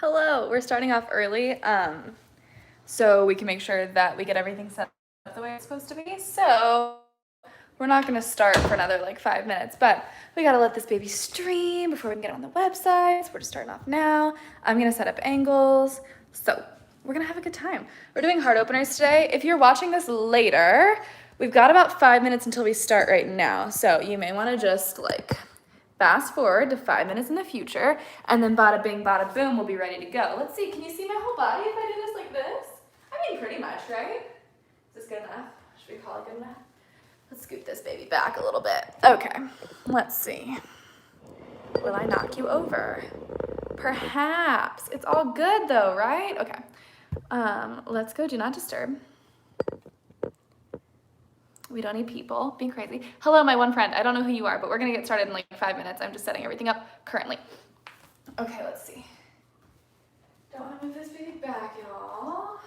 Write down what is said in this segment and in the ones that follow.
Hello, we're starting off early, so we can make sure that we get everything set up the way it's supposed to be. So we're not gonna start for another like 5 minutes, but we gotta let this baby stream before we can get on the website. So we're just starting off now. I'm gonna set up angles. So we're gonna have a good time. We're doing heart openers today. If you're watching this later, we've got about 5 minutes until we start right now. So you may wanna just like fast forward to 5 minutes in the future, and then bada bing, bada boom, we'll be ready to go. Let's see, can you see my whole body if I do this like this? I mean, pretty much, right? Is this good enough? Should we call it good enough? Let's scoop this baby back a little bit. Okay, let's see. Will I knock you over? Perhaps. It's all good though, right? Okay. Let's go do not disturb. We don't need people being crazy. Hello, my one friend. I don't know who you are, but we're gonna get started in like 5 minutes. I'm just setting everything up currently. Okay, let's see. Don't wanna move this baby back at all.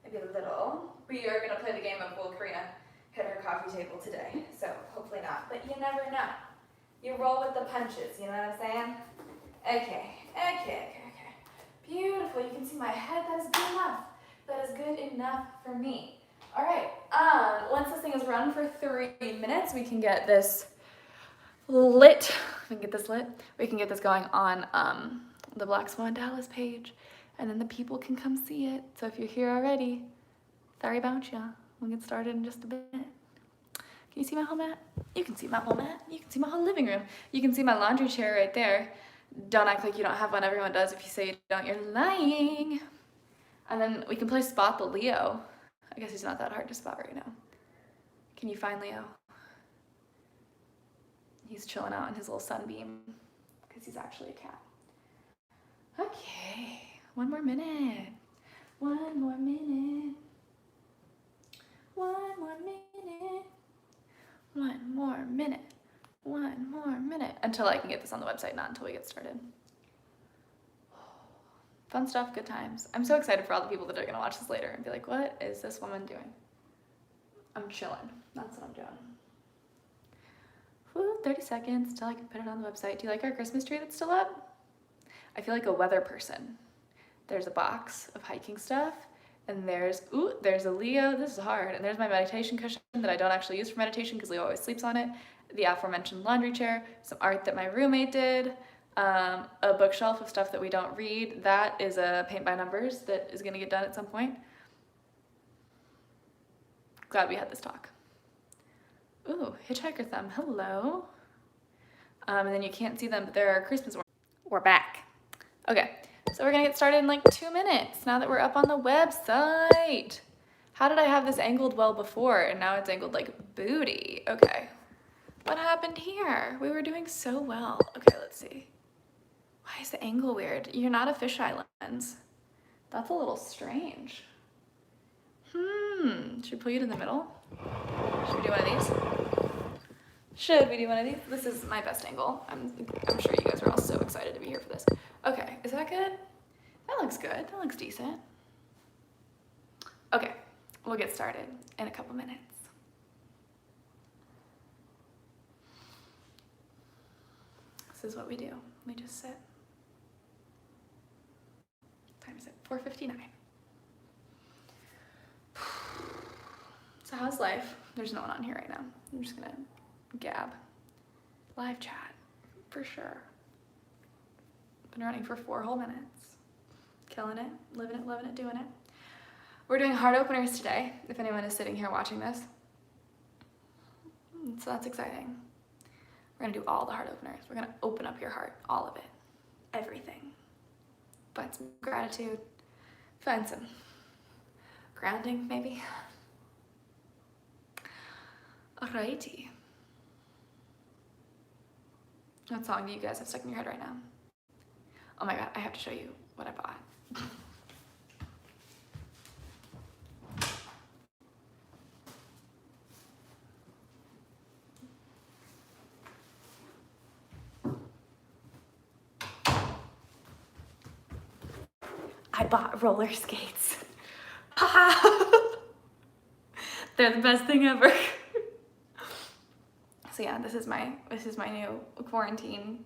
Maybe a little. We are gonna play the game of will Karina hit her coffee table today, so hopefully not, but you never know. You roll with the punches, you know what I'm saying? Okay. Beautiful, you can see my head, that is good enough. That is good enough for me. All right, once this thing is run for 3 minutes, we can get this lit. We can get this going on the Black Swan Dallas page, and then the people can come see it. So if you're here already, sorry about ya. We'll get started in just a bit. Can you see my whole mat? You can see my whole mat. You can see my whole living room. You can see my laundry chair right there. Don't act like you don't have one. Everyone does. If you say you don't, you're lying. And then we can play Spot the Leo. I guess he's not that hard to spot right now. Can you find Leo? He's chilling out in his little sunbeam because he's actually a cat. Okay, one more minute. One more minute. One more minute. One more minute. One more minute. Until I can get this on the website, not until we get started. Fun stuff, good times. I'm so excited for all the people that are gonna watch this later and be like, what is this woman doing? I'm chilling. That's what I'm doing. Woo, 30 seconds till I can put it on the website. Do you like our Christmas tree that's still up? I feel like a weather person. There's a box of hiking stuff, and there's a Leo. This is hard. And there's my meditation cushion that I don't actually use for meditation because Leo always sleeps on it. The aforementioned laundry chair, some art that my roommate did, a bookshelf of stuff that we don't read. That is a paint by numbers that is gonna get done at some point. Glad we had this talk. Ooh, hitchhiker thumb, hello. And then you can't see them, but there are Christmas ones. We're back. Okay, so we're gonna get started in like 2 minutes now that we're up on the website. How did I have this angled well before and now it's angled like booty? Okay, what happened here? We were doing so well. Okay, let's see. Why is the angle weird? You're not a fisheye lens. That's a little strange. Should we pull you to the middle? Should we do one of these? This is my best angle. I'm sure you guys are all so excited to be here for this. Okay, is that good? That looks good. That looks decent. Okay, we'll get started in a couple minutes. This is what we do. We just sit. What time is it? 4:59. So how's life? There's no one on here right now. I'm just gonna gab. Live chat, for sure. Been running for 4 whole minutes. Killing it, living it, loving it, doing it. We're doing heart openers today, if anyone is sitting here watching this. So that's exciting. We're gonna do all the heart openers. We're gonna open up your heart, all of it, everything. Find some gratitude, find some grounding, maybe. Alrighty. What song do you guys have stuck in your head right now? Oh my god, I have to show you what I bought. I bought roller skates. They're the best thing ever. So yeah, this is my new quarantine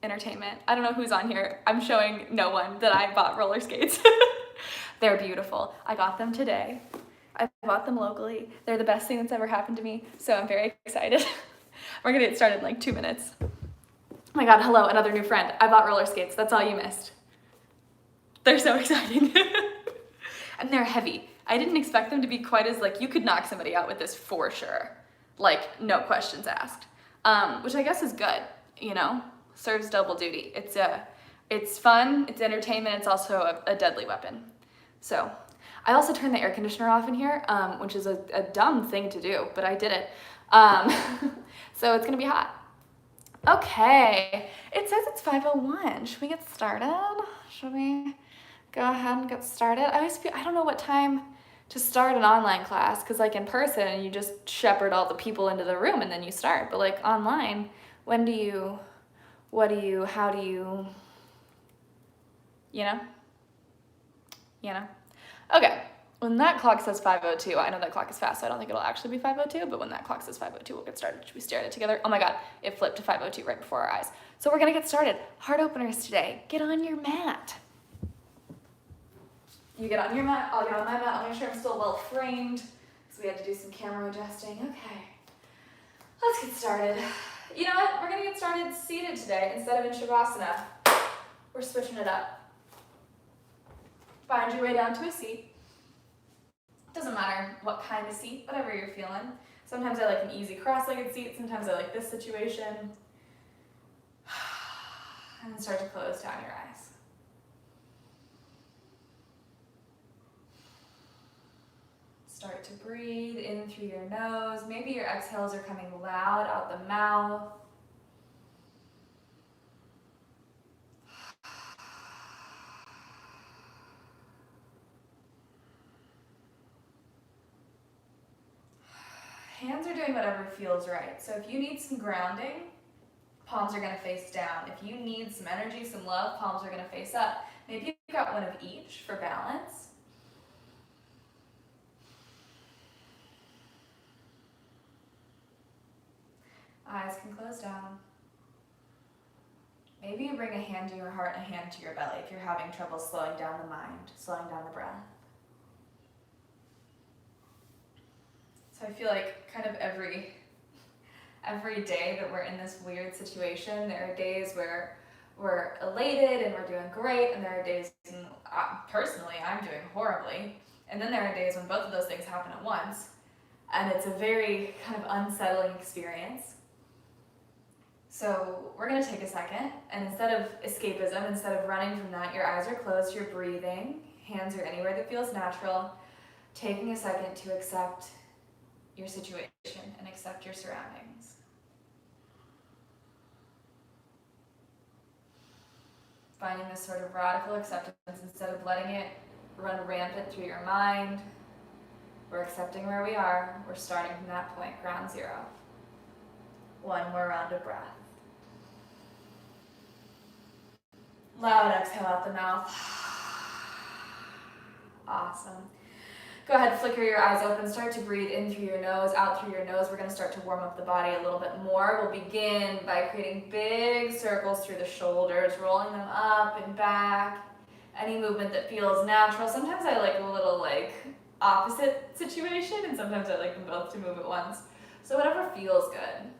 entertainment. I don't know who's on here. I'm showing no one that I bought roller skates. They're beautiful. I got them today. I bought them locally. They're the best thing that's ever happened to me, so I'm very excited. We're gonna get started in like 2 minutes. Oh my God, hello, another new friend. I bought roller skates. That's all you missed. They're so exciting. And they're heavy. I didn't expect them to be quite as, like, you could knock somebody out with this for sure. Like, no questions asked. Which I guess is good, you know? Serves double duty. It's fun, it's entertainment, it's also a deadly weapon. So, I also turned the air conditioner off in here, which is a dumb thing to do, but I did it. So it's gonna be hot. Okay, it says it's 5:01. Should we get started? Should we go ahead and get started? I don't know what time to start an online class, because like in person, you just shepherd all the people into the room and then you start. But like online, how do you, you know? Okay, when that clock says 5:02, I know that clock is fast, so I don't think it'll actually be 5:02, but when that clock says 5:02, we'll get started. Should we stare at it together? Oh my God, it flipped to 5:02 right before our eyes. So we're gonna get started. Heart openers today. Get on your mat. You get on your mat, I'll get on my mat. I'll make sure I'm still well framed, because we had to do some camera adjusting. Okay, let's get started. You know what? We're gonna get started seated today instead of in Shavasana. We're switching it up. Find your way down to a seat. Doesn't matter what kind of seat, whatever you're feeling. Sometimes I like an easy cross-legged seat, sometimes I like this situation. And then start to close down your eyes. Start to breathe in through your nose. Maybe your exhales are coming loud out the mouth. Hands are doing whatever feels right. So if you need some grounding, palms are gonna face down. If you need some energy, some love, palms are gonna face up. Maybe you've got one of each for balance. Eyes can close down. Maybe you bring a hand to your heart and a hand to your belly if you're having trouble slowing down the mind, slowing down the breath. So I feel like kind of every day that we're in this weird situation, there are days where we're elated and we're doing great, and there are days, personally, I'm doing horribly. And then there are days when both of those things happen at once, and it's a very kind of unsettling experience. So we're gonna take a second, and instead of escapism, instead of running from that, your eyes are closed, you're breathing, hands are anywhere that feels natural, taking a second to accept your situation and accept your surroundings. Finding this sort of radical acceptance instead of letting it run rampant through your mind. We're accepting where we are. We're starting from that point, ground zero. One more round of breath. Loud exhale out the mouth. Awesome. Go ahead, flicker your eyes open. Start to breathe in through your nose, out through your nose. We're going to start to warm up the body a little bit more. We'll begin by creating big circles through the shoulders, rolling them up and back. Any movement that feels natural. Sometimes I like a little opposite situation, and sometimes I like them both to move at once. So whatever feels good.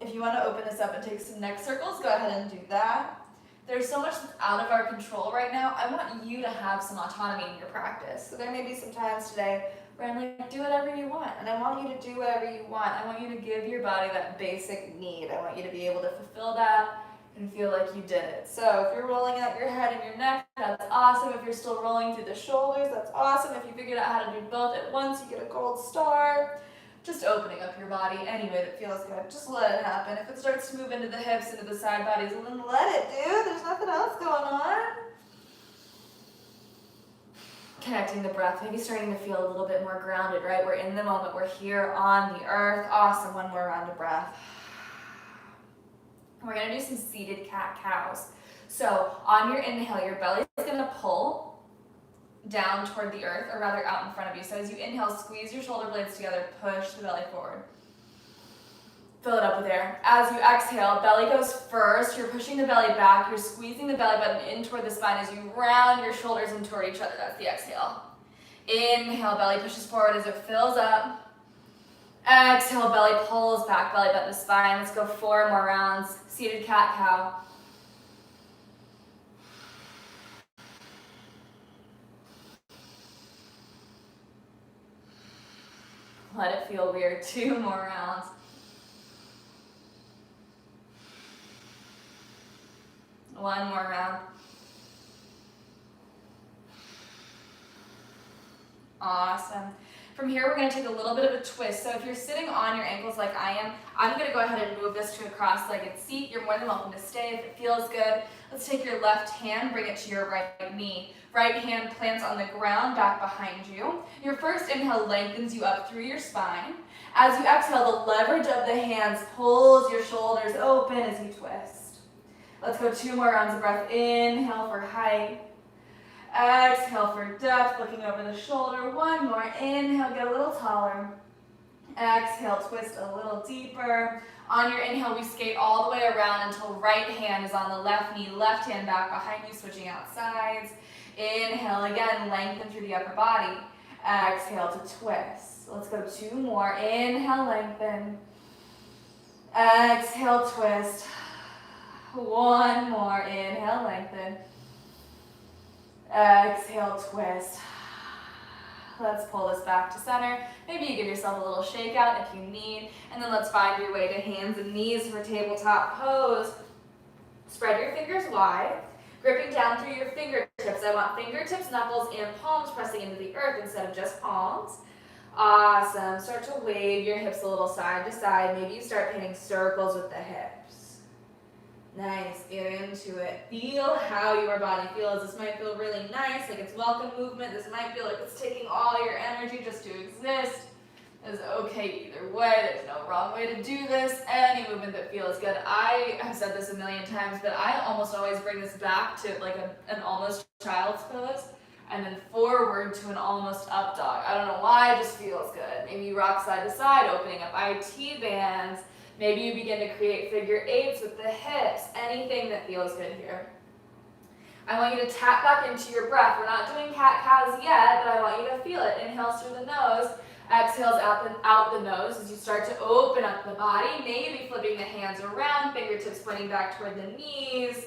If you want to open this up and take some neck circles, go ahead and do that. There's so much that's out of our control right now. I want you to have some autonomy in your practice. So there may be some times today where I'm like, do whatever you want. And I want you to do whatever you want. I want you to give your body that basic need. I want you to be able to fulfill that and feel like you did it. So if you're rolling out your head and your neck, that's awesome. If you're still rolling through the shoulders, that's awesome. If you figured out how to do both at once, you get a gold star. Just opening up your body any way that feels good. Just let it happen. If it starts to move into the hips, into the side bodies, well, then let it, dude. There's nothing else going on. Connecting the breath, maybe starting to feel a little bit more grounded, right? We're in the moment. We're here on the earth. Awesome. One more round of breath. We're going to do some seated cat-cows. So on your inhale, your belly is going to pull down toward the earth, or rather out in front of you. So as you inhale, squeeze your shoulder blades together, push the belly forward. Fill it up with air. As you exhale, belly goes first. You're pushing the belly back. You're squeezing the belly button in toward the spine as you round your shoulders in toward each other. That's the exhale. Inhale, belly pushes forward as it fills up. Exhale, belly pulls back, belly button to spine. Let's go 4 more rounds. Seated cat-cow. Let it feel weird. 2 more rounds. One more round. Awesome. From here, we're going to take a little bit of a twist. So if you're sitting on your ankles like I am, I'm going to go ahead and move this to a cross-legged seat. You're more than welcome to stay if it feels good. Let's take your left hand, bring it to your right knee. Right hand plants on the ground, back behind you. Your first inhale lengthens you up through your spine. As you exhale, the leverage of the hands pulls your shoulders open as you twist. Let's go 2 more rounds of breath. Inhale for height. Exhale for depth, looking over the shoulder. 1 more. Inhale, get a little taller. Exhale, twist a little deeper. On your inhale, we skate all the way around until right hand is on the left knee, left hand back behind you, switching out sides. Inhale again, lengthen through the upper body. Exhale to twist. Let's go 2 more. Inhale, lengthen. Exhale, twist. 1 more. Inhale, lengthen. Exhale, twist. Let's pull this back to center. Maybe you give yourself a little shake out if you need. And then let's find your way to hands and knees for tabletop pose. Spread your fingers wide, gripping down through your fingertips. I want fingertips, knuckles, and palms pressing into the earth instead of just palms. Awesome. Start to wave your hips a little side to side. Maybe you start painting circles with the hips. Nice, get into it. Feel how your body feels. This might feel really nice, like it's welcome movement. This might feel like it's taking all your energy just to exist. It's okay either way. There's no wrong way to do this. Any movement that feels good. I have said this a million times, but I almost always bring this back to like an almost child's pose and then forward to an almost up dog. I don't know why, it just feels good. Maybe you rock side to side, opening up IT bands. Maybe you begin to create figure eights with the hips, anything that feels good here. I want you to tap back into your breath. We're not doing cat-cows yet, but I want you to feel it. Inhales through the nose, exhales out the nose as you start to open up the body. Maybe flipping the hands around, fingertips pointing back toward the knees.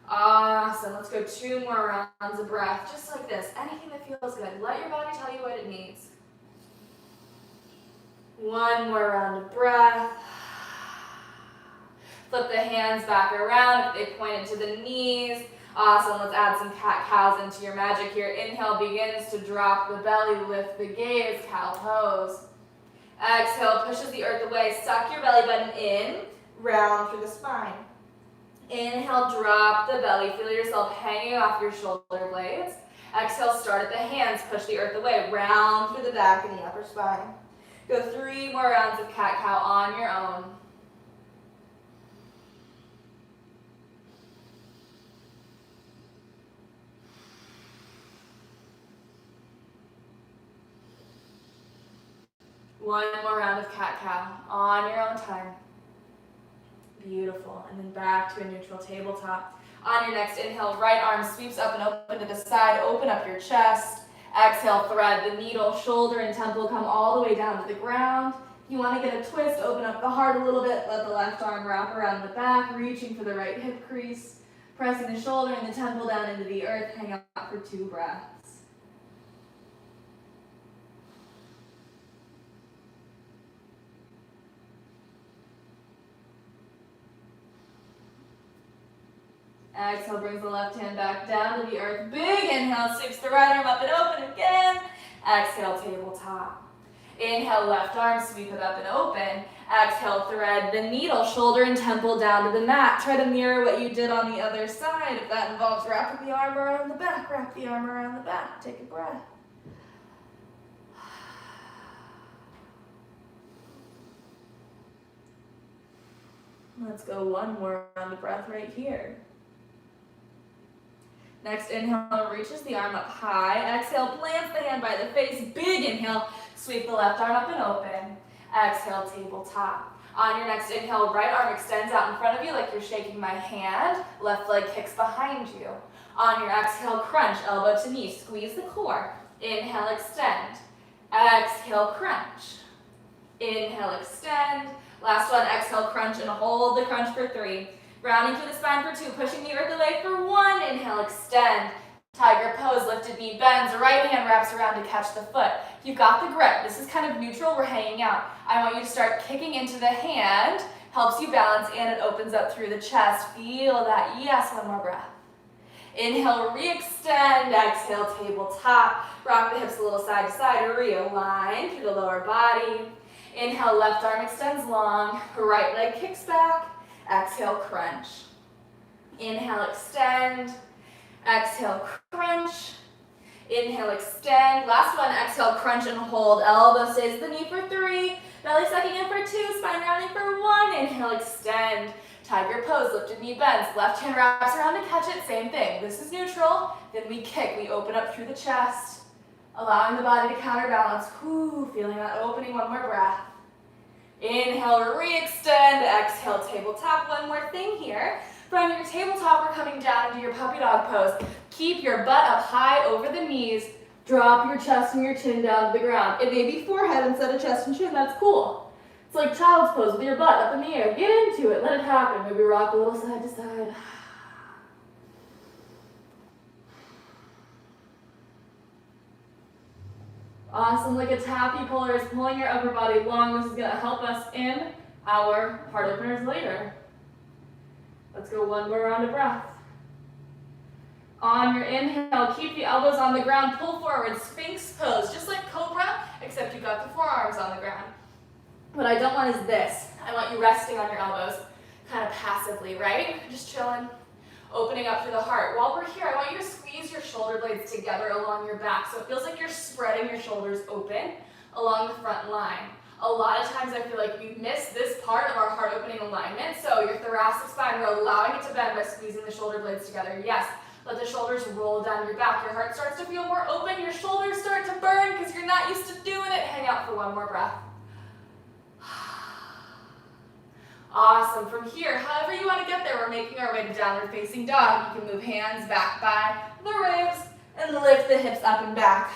Awesome. Let's go 2 more rounds of breath, just like this. Anything that feels good. Let your body tell you what it needs. 1 more round of breath. Flip the hands back around if they point into the knees. Awesome, let's add some cat-cows into your magic here. Inhale begins to drop the belly, lift the gaze, cow pose. Exhale, pushes the earth away. Suck your belly button in, round through the spine. Inhale, drop the belly. Feel yourself hanging off your shoulder blades. Exhale, start at the hands, push the earth away, round through the back and the upper spine. Go 3 more rounds of cat-cow on your own. One more round of cat-cow on your own time. Beautiful. And then back to a neutral tabletop. On your next inhale, right arm sweeps up and open to the side. Open up your chest. Exhale, thread the needle. Shoulder and temple come all the way down to the ground. If you want to get a twist, open up the heart a little bit. Let the left arm wrap around the back, reaching for the right hip crease. Pressing the shoulder and the temple down into the earth. Hang out for 2 breaths. Exhale, brings the left hand back down to the earth. Big inhale, sweeps the right arm up and open again. Exhale, tabletop. Inhale, left arm, sweep it up and open. Exhale, thread the needle, shoulder and temple down to the mat. Try to mirror what you did on the other side. If that involves wrapping the arm around the back, wrap the arm around the back. Take a breath. Let's go 1 more round of breath right here. Next inhale, reaches the arm up high. Exhale, plants the hand by the face. Big inhale, sweep the left arm up and open. Exhale, tabletop. On your next inhale, right arm extends out in front of you like you're shaking my hand. Left leg kicks behind you. On your exhale, crunch, elbow to knee. Squeeze the core. Inhale, extend. Exhale, crunch. Inhale, extend. Last one, exhale, crunch, and hold the crunch for 3. Rounding through the spine for 2, pushing the earth away for 1. Inhale, extend. Tiger pose, lifted knee bends, right hand wraps around to catch the foot. You've got the grip. This is kind of neutral, we're hanging out. I want you to start kicking into the hand, helps you balance, and it opens up through the chest. Feel that. Yes, one more breath. Inhale, re-extend. Exhale, tabletop. Rock the hips a little side to side. Realign through the lower body. Inhale, left arm extends long. Right leg kicks back. Exhale, crunch. Inhale, extend. Exhale, crunch. Inhale, extend. Last one, exhale, crunch and hold. Elbow stays at the knee for 3. Belly sucking in for 2. Spine rounding for 1. Inhale, extend. Tiger pose, lifted knee bends. Left hand wraps around to catch it. Same thing. This is neutral. Then we kick. We open up through the chest, allowing the body to counterbalance. Whew, feeling that opening. One more breath. Inhale, re-extend. Exhale, tabletop. One more thing here. From your tabletop, we're coming down into your puppy dog pose. Keep your butt up high over the knees. Drop your chest and your chin down to the ground. It may be forehead instead of chest and chin. That's cool. It's like child's pose with your butt up in the air. Get into it. Let it happen. Maybe rock a little side to side. Awesome. Like a tap you puller is pulling your upper body long. This is going to help us in our heart openers later. Let's go one more round of breath. On your inhale, keep the elbows on the ground. Pull forward, Sphinx pose, just like Cobra, except you got the forearms on the ground. What I don't want is this. I want you resting on your elbows, kind of passively, right? Just chilling, opening up through the heart. While we're here, I want you to squeeze your shoulder blades together along your back, so it feels like you're spreading your shoulders open along the front line. A lot of times I feel like we miss this part of our heart opening alignment. So your thoracic spine, we're allowing it to bend by squeezing the shoulder blades together. Yes, let the shoulders roll down your back. Your heart starts to feel more open. Your shoulders start to burn because you're not used to doing it. Hang out for one more breath. Awesome. From here, however you want to get there, we're making our way to downward facing dog. You can move hands back by the ribs and lift the hips up and back.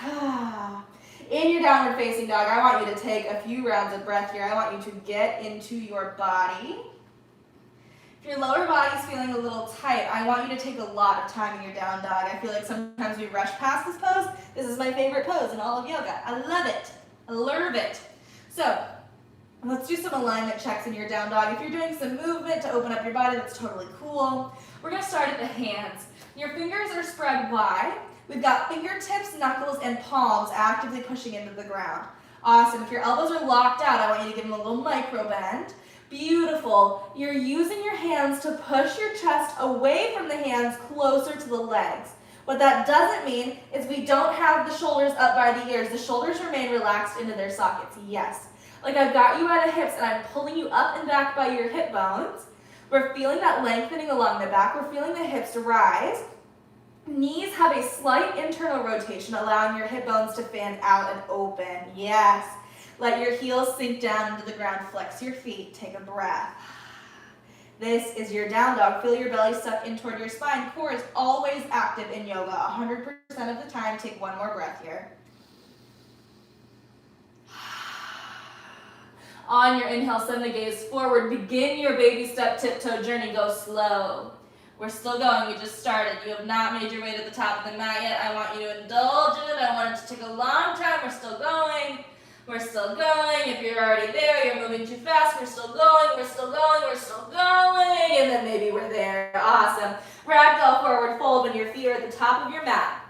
In your downward facing dog, I want you to take a few rounds of breath here. I want you to get into your body. If your lower body's feeling a little tight, I want you to take a lot of time in your down dog. I feel like sometimes we rush past this pose. This is my favorite pose in all of yoga. I love it. I love it. So let's do some alignment checks in your down dog. If you're doing some movement to open up your body, that's totally cool. We're going to start at the hands. Your fingers are spread wide. We've got fingertips, knuckles, and palms actively pushing into the ground. Awesome. If your elbows are locked out, I want you to give them a little micro bend. Beautiful. You're using your hands to push your chest away from the hands closer to the legs. What that doesn't mean is we don't have the shoulders up by the ears. The shoulders remain relaxed into their sockets. Yes. Like I've got you at the hips and I'm pulling you up and back by your hip bones. We're feeling that lengthening along the back. We're feeling the hips rise. Knees have a slight internal rotation, allowing your hip bones to fan out and open. Yes. Let your heels sink down into the ground. Flex your feet. Take a breath. This is your down dog. Feel your belly suck in toward your spine. Core is always active in yoga. 100% of the time. Take one more breath here. On your inhale, send the gaze forward. Begin your baby step tiptoe journey. Go slow. We're still going. We just started. You have not made your way to the top of the mat yet. I want you to indulge in it. I want it to take a long time. We're still going. We're still going. If you're already there, you're moving too fast. We're still going. We're still going. We're still going. And then maybe we're there. Awesome. Ragdoll forward fold when your feet are at the top of your mat.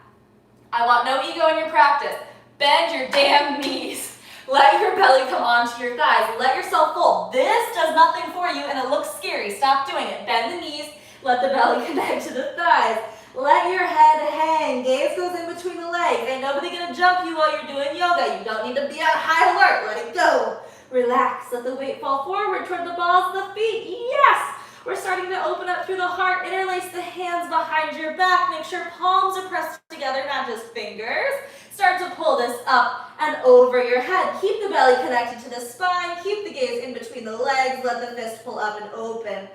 I want no ego in your practice. Bend your damn knees. Let your belly come onto your thighs. Let yourself fold. This does nothing for you and it looks scary. Stop doing it. Bend the knees. Let the belly connect to the thighs. Let your head hang. Gaze goes in between the legs. Ain't nobody gonna jump you while you're doing yoga. You don't need to be on high alert. Let it go. Relax. Let the weight fall forward toward the balls of the feet. Yes. We're starting to open up through the heart. Interlace the hands behind your back. Make sure palms are pressed together, not just fingers. Start to pull this up and over your head. Keep the belly connected to the spine. Keep the gaze in between the legs. Let the fist pull up and open.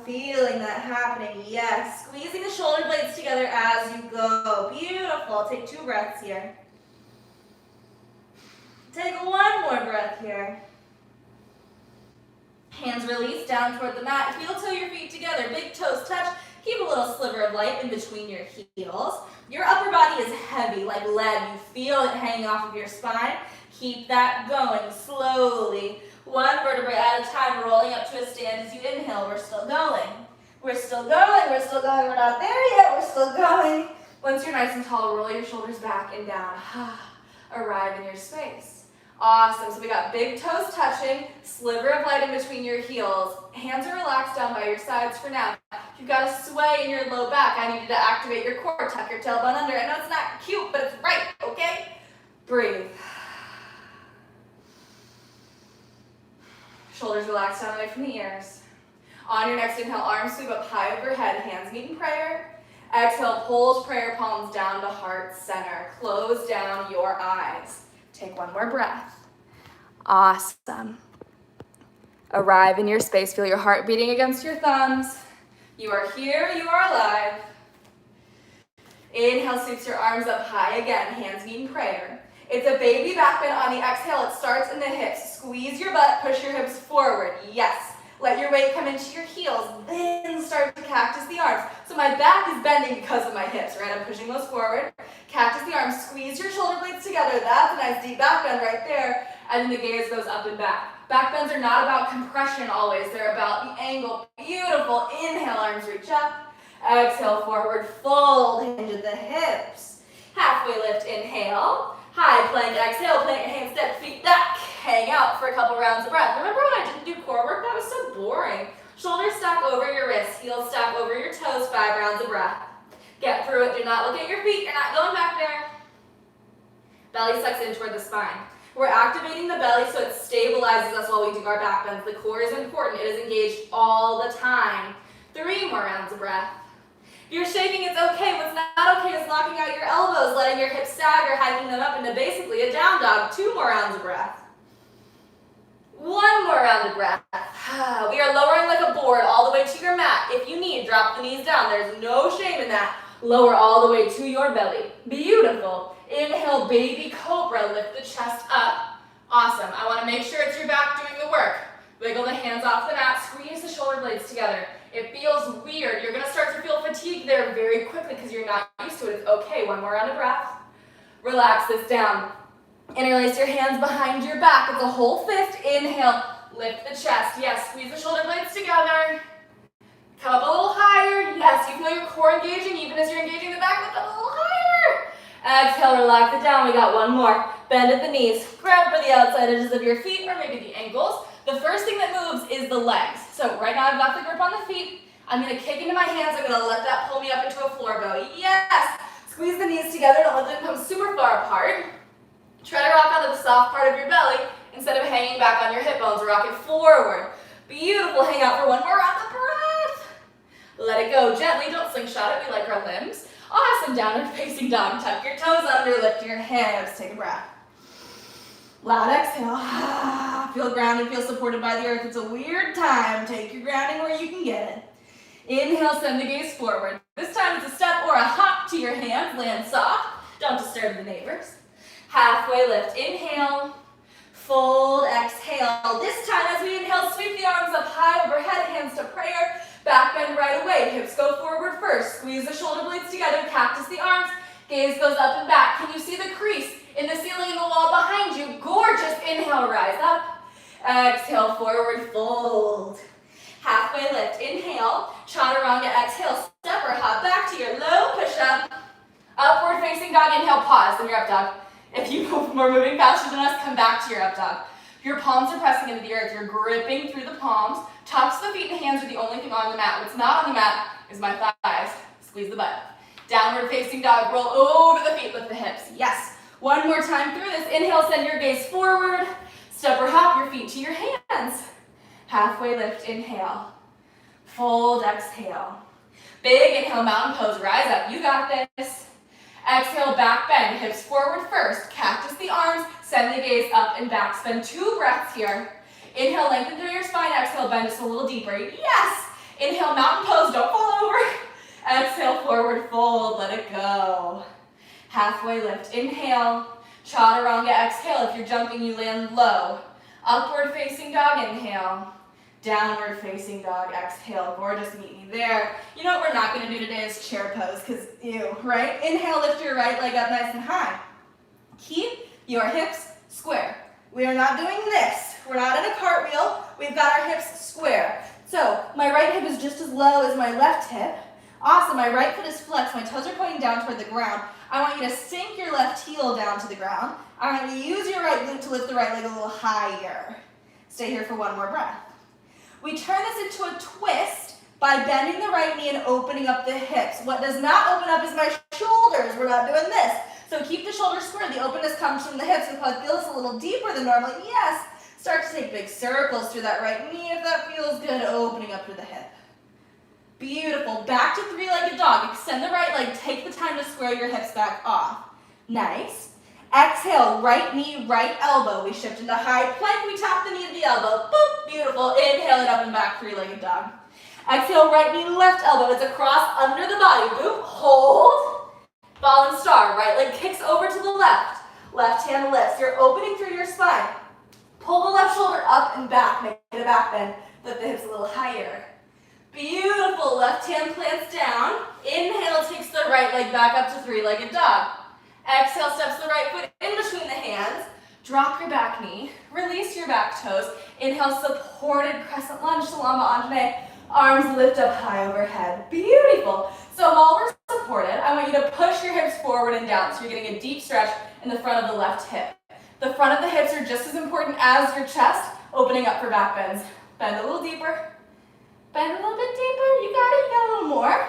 Feeling that happening. Yes. Squeezing the shoulder blades together as you go. Beautiful. Take 2 breaths here. Take 1 more breath here. Hands release down toward the mat. Heel toe your feet together. Big toes touch. Keep a little sliver of light in between your heels. Your upper body is heavy like lead. You feel it hanging off of your spine. Keep that going slowly. 1 vertebrae at a time, rolling up to a stand as you inhale. We're still going. We're still going. We're still going. We're not there yet. We're still going. Once you're nice and tall, roll your shoulders back and down. Arrive in your space. Awesome. So we got big toes touching, sliver of light in between your heels. Hands are relaxed down by your sides for now. If you've got a sway in your low back, I need you to activate your core. Tuck your tailbone under. I know it's not cute, but it's right, okay? Breathe. Shoulders relaxed down away from the ears. On your next inhale, arms sweep up high overhead, hands meet in prayer. Exhale, pulls prayer palms down to heart center. Close down your eyes. Take 1 more breath. Awesome. Arrive in your space. Feel your heart beating against your thumbs. You are here. You are alive. Inhale, sweeps your arms up high again. Hands meet in prayer. It's a baby back bend. On the exhale, it starts in the hips. Squeeze your butt. Push your hips forward. Yes. Let your weight come into your heels. Then start to cactus the arms. So my back is bending because of my hips, right? I'm pushing those forward. Cactus the arms. Squeeze your shoulder blades together. That's a nice deep back bend right there. And then the gaze goes up and back. Back bends are not about compression always. They're about the angle. Beautiful. Inhale, arms reach up. Exhale, forward fold. Hinge at the hips. Halfway lift, inhale. High plank, exhale, plant your hands, step feet back. Hang out for a couple rounds of breath. Remember when I didn't do core work? That was so boring. Shoulders stack over your wrists, heels stack over your toes, 5 rounds of breath. Get through it. Do not look at your feet. You're not going back there. Belly sucks in toward the spine. We're activating the belly so it stabilizes us while we do our back bends. The core is important. It is engaged all the time. 3 more rounds of breath. If you're shaking, it's okay. What's not okay is locking out your elbows, letting your hips sag or hiking them up into basically a down dog. 2 more rounds of breath. 1 more round of breath. We are lowering like a board all the way to your mat. If you need, drop the knees down. There's no shame in that. Lower all the way to your belly. Beautiful. Inhale, baby cobra. Lift the chest up. Awesome. I want to make sure it's your back doing the work. Wiggle the hands off the mat. Squeeze the shoulder blades together. It feels weird. You're going to start to feel fatigue there very quickly because you're not used to it. It's okay. 1 more round of breath. Relax this down. Interlace your hands behind your back. It's a whole fist. Inhale. Lift the chest. Yes. Squeeze the shoulder blades together. Come up a little higher. Yes. You feel your core engaging even as you're engaging the back. Lift up a little higher. Exhale. Relax it down. We got 1 more. Bend at the knees. Grab for the outside edges of your feet or maybe the ankles. The first thing that moves is the legs. So right now I've got the grip on the feet. I'm going to kick into my hands. I'm going to let that pull me up into a floor bow. Yes! Squeeze the knees together. Don't let them come super far apart. Try to rock onto the soft part of your belly instead of hanging back on your hip bones. Rock it forward. Beautiful. Hang out for 1 more round of breath. Let it go gently. Don't slingshot it. We like our limbs. Awesome. Downward facing dog. Tuck your toes under. Lift your hips. Take a breath. Loud exhale. Feel grounded, feel supported by the earth. It's a weird time. Take your grounding where you can get it. Inhale, send the gaze forward. This time it's a step or a hop to your hands. Land soft. Don't disturb the neighbors. Halfway lift. Inhale. Fold. Exhale. This time as we inhale, sweep the arms up high overhead. Hands to prayer. Back bend right away. Hips go forward first. Squeeze the shoulder blades together. Cactus the arms. Gaze goes up and back. Can you see the crease in the ceiling and the wall behind you? Gorgeous. Inhale, rise up. Exhale, forward fold. Halfway lift. Inhale. Chaturanga. Exhale. Step or hop back to your low push-up. Upward facing dog. Inhale, pause. Then your up dog. If you are moving faster than us, come back to your up dog. Your palms are pressing into the earth. You're gripping through the palms. Tops of the feet and hands are the only thing on the mat. What's not on the mat is my thighs. Squeeze the butt. Downward facing dog. Roll over the feet. Lift the hips. Yes. 1 more time through this. Inhale, send your gaze forward. Step or hop your feet to your hands. Halfway lift, inhale. Fold, exhale. Big inhale, mountain pose, rise up. You got this. Exhale, back bend, hips forward first. Cactus the arms, send the gaze up and back. Spend 2 breaths here. Inhale, lengthen through your spine. Exhale, bend just a little deeper. Yes! Inhale, mountain pose, don't fall over. Exhale, forward fold, let it go. Halfway lift, inhale. Chaturanga, exhale. If you're jumping, you land low. Upward facing dog, inhale. Downward facing dog, exhale. Gorgeous, meet me there. You know what we're not gonna do today is chair pose, because ew, right? Inhale, lift your right leg up nice and high. Keep your hips square. We are not doing this. We're not in a cartwheel. We've got our hips square. So my right hip is just as low as my left hip. Awesome, my right foot is flexed. My toes are pointing down toward the ground. I want you to sink your left heel down to the ground. I want you to use your right glute to lift the right leg a little higher. Stay here for one more breath. We turn this into a twist by bending the right knee and opening up the hips. What does not open up is my shoulders. We're not doing this. So keep the shoulders square. The openness comes from the hips. You'll probably feel this a little deeper than normal. Yes. Start to take big circles through that right knee if that feels good, opening up to the hip. Beautiful. Back to 3-legged dog. Extend the right leg. Take the time to square your hips back off. Nice. Exhale, right knee, right elbow. We shift into high plank. We tap the knee to the elbow. Boop. Beautiful. Inhale it up and back, 3-legged dog. Exhale, right knee, left elbow. It's across under the body. Boop. Hold. Fallen star. Right leg kicks over to the left. Left hand lifts. You're opening through your spine. Pull the left shoulder up and back. Make it a back bend. Lift the hips a little higher. Beautiful. Left hand plants down. Inhale takes the right leg back up to 3-legged dog. Exhale steps the right foot in between the hands. Drop your back knee. Release your back toes. Inhale, supported crescent lunge, Salama Anjane. Arms lift up high overhead. Beautiful. So while we're supported, I want you to push your hips forward and down. So you're getting a deep stretch in the front of the left hip. The front of the hips are just as important as your chest, opening up for back bends. Bend a little deeper. Bend a little bit deeper. You got it. You got a little more.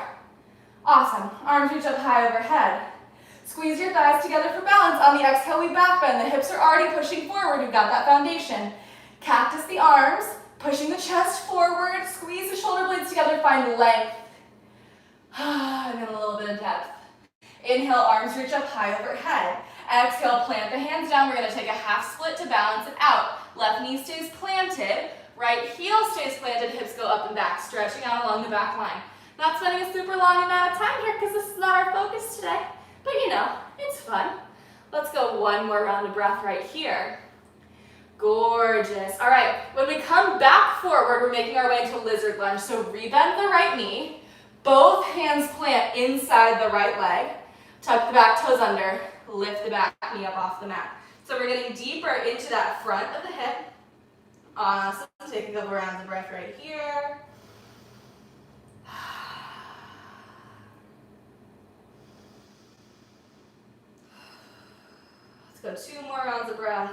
Awesome. Arms reach up high overhead. Squeeze your thighs together for balance. On the exhale, we back bend. The hips are already pushing forward. We've got that foundation. Cactus the arms, pushing the chest forward. Squeeze the shoulder blades together. Find length. And then a little bit of depth. Inhale, arms reach up high overhead. Exhale, plant the hands down. We're going to take a half split to balance it out. Left knee stays planted. Right heel stays planted. Hips go up and back, stretching out along the back line. Not spending a super long amount of time here because this is not our focus today. But you know, it's fun. Let's go one more round of breath right here. Gorgeous. All right, when we come back forward, we're making our way into lizard lunge. So rebend the right knee. Both hands plant inside the right leg. Tuck the back toes under. Lift the back knee up off the mat. So we're getting deeper into that front of the hip. Awesome. Take a couple rounds of breath right here. Let's go 2 more rounds of breath.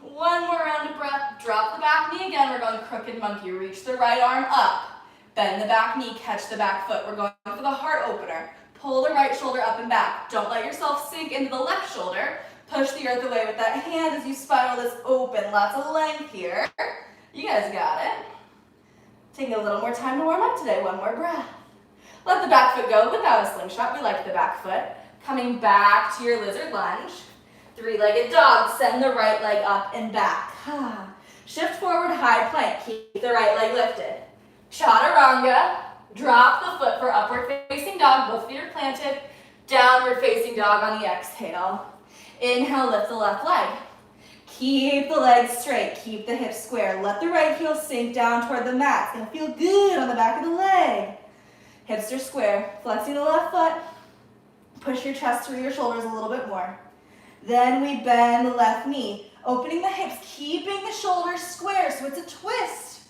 One more round of breath. Drop the back knee again. We're going crooked monkey. Reach the right arm up. Bend the back knee. Catch the back foot. We're going for the heart opener. Pull the right shoulder up and back. Don't let yourself sink into the left shoulder. Push the earth away with that hand as you spiral this open. Lots of length here. You guys got it. Taking a little more time to warm up today. One more breath. Let the back foot go without a slingshot. We like the back foot. Coming back to your lizard lunge. 3-legged dog. Send the right leg up and back. Shift forward, high plank. Keep the right leg lifted. Chaturanga. Drop the foot for upward facing dog. Both feet are planted. Downward facing dog on the exhale. Inhale, lift the left leg. Keep the legs straight. Keep the hips square. Let the right heel sink down toward the mat. It's going to feel good on the back of the leg. Hips are square. Flexing the left foot. Push your chest through your shoulders a little bit more. Then we bend the left knee. Opening the hips. Keeping the shoulders square so it's a twist.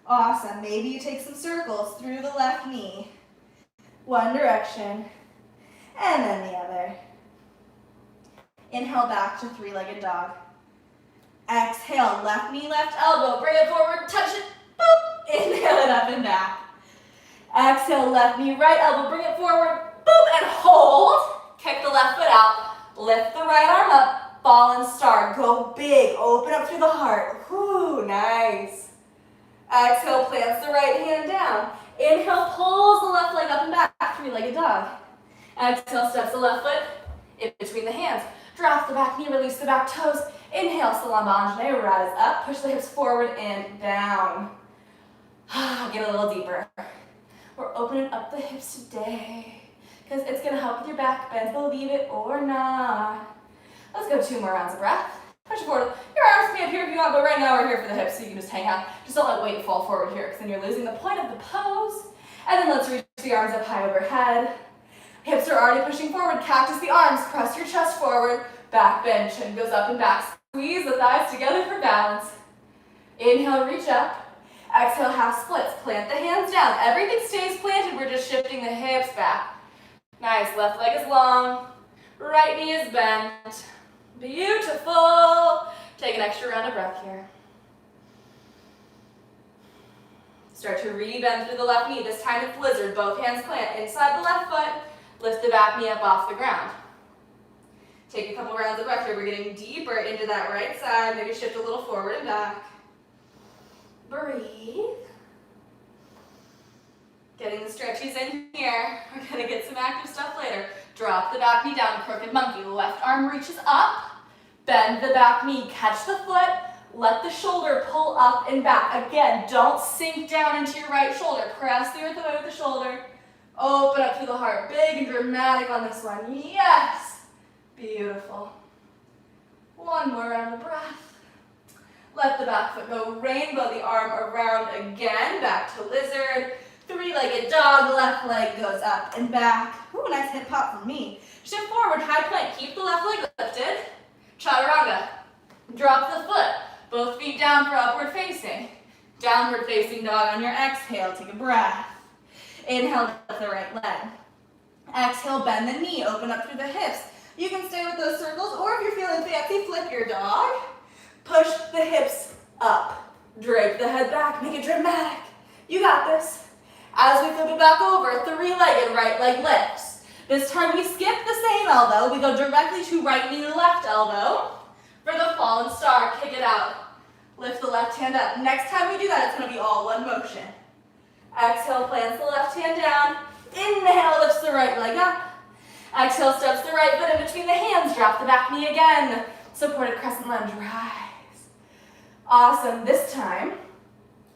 Awesome. Maybe you take some circles through the left knee. One direction. And then the other. Inhale back to 3-legged dog. Exhale, left knee, left elbow. Bring it forward, touch it, boop. Inhale it up and back. Exhale, left knee, right elbow. Bring it forward, boop, and hold. Kick the left foot out. Lift the right arm up. fallen star. Go big, open up through the heart. Whoo, nice. Exhale, plants the right hand down. Inhale, pulls the left leg up and back, three-legged dog. Exhale, steps the left foot in between the hands. Drop the back knee, release the back toes. Inhale, Salambanjane, rise up. Push the hips forward and down. Get a little deeper. We're opening up the hips today because it's going to help with your back bend, believe it or not. Let's go 2 more rounds of breath. Push it forward. Your arms can be up here if you want, but right now we're here for the hips, so you can just hang out. Just don't let weight fall forward here because then you're losing the point of the pose. And then let's reach the arms up high overhead. Hips are already pushing forward. Cactus the arms. Press your chest forward. Back bend. Chin goes up and back. Squeeze the thighs together for balance. Inhale, reach up. Exhale, half splits. Plant the hands down. Everything stays planted. We're just shifting the hips back. Nice. Left leg is long. Right knee is bent. Beautiful. Take an extra round of breath here. Start to re-bend through the left knee. This time it's lizard. Both hands plant inside the left foot. Lift the back knee up off the ground. Take a couple rounds of breath here. We're getting deeper into that right side. Maybe shift a little forward and back. Breathe. Getting the stretchies in here. We're going to get some active stuff later. Drop the back knee down, crooked monkey. Left arm reaches up. Bend the back knee. Catch the foot. Let the shoulder pull up and back. Again, don't sink down into your right shoulder. Press the earth away with the shoulder. Open up through the heart. Big and dramatic on this one. Yes. Beautiful. 1 more round of breath. Let the back foot go. Rainbow the arm around again. Back to lizard. Three-legged dog. Left leg goes up and back. Ooh, nice hip pop from me. Shift forward. High plank. Keep the left leg lifted. Chaturanga. Drop the foot. Both feet down for upward facing. Downward facing dog on your exhale. Take a breath. Inhale, lift the right leg. Exhale, bend the knee. Open up through the hips. You can stay with those circles, or if you're feeling fancy, flip your dog. Push the hips up. Drape the head back. Make it dramatic. You got this. As we flip it back over, three-legged right leg lifts. This time we skip the same elbow. We go directly to right knee, left elbow. For the fallen star, kick it out. Lift the left hand up. Next time we do that, it's going to be all one motion. Exhale, plants the left hand down. Inhale, lifts the right leg up. Exhale, steps the right foot in between the hands. Drop the back knee again. Supported crescent lunge, rise. Awesome. This time,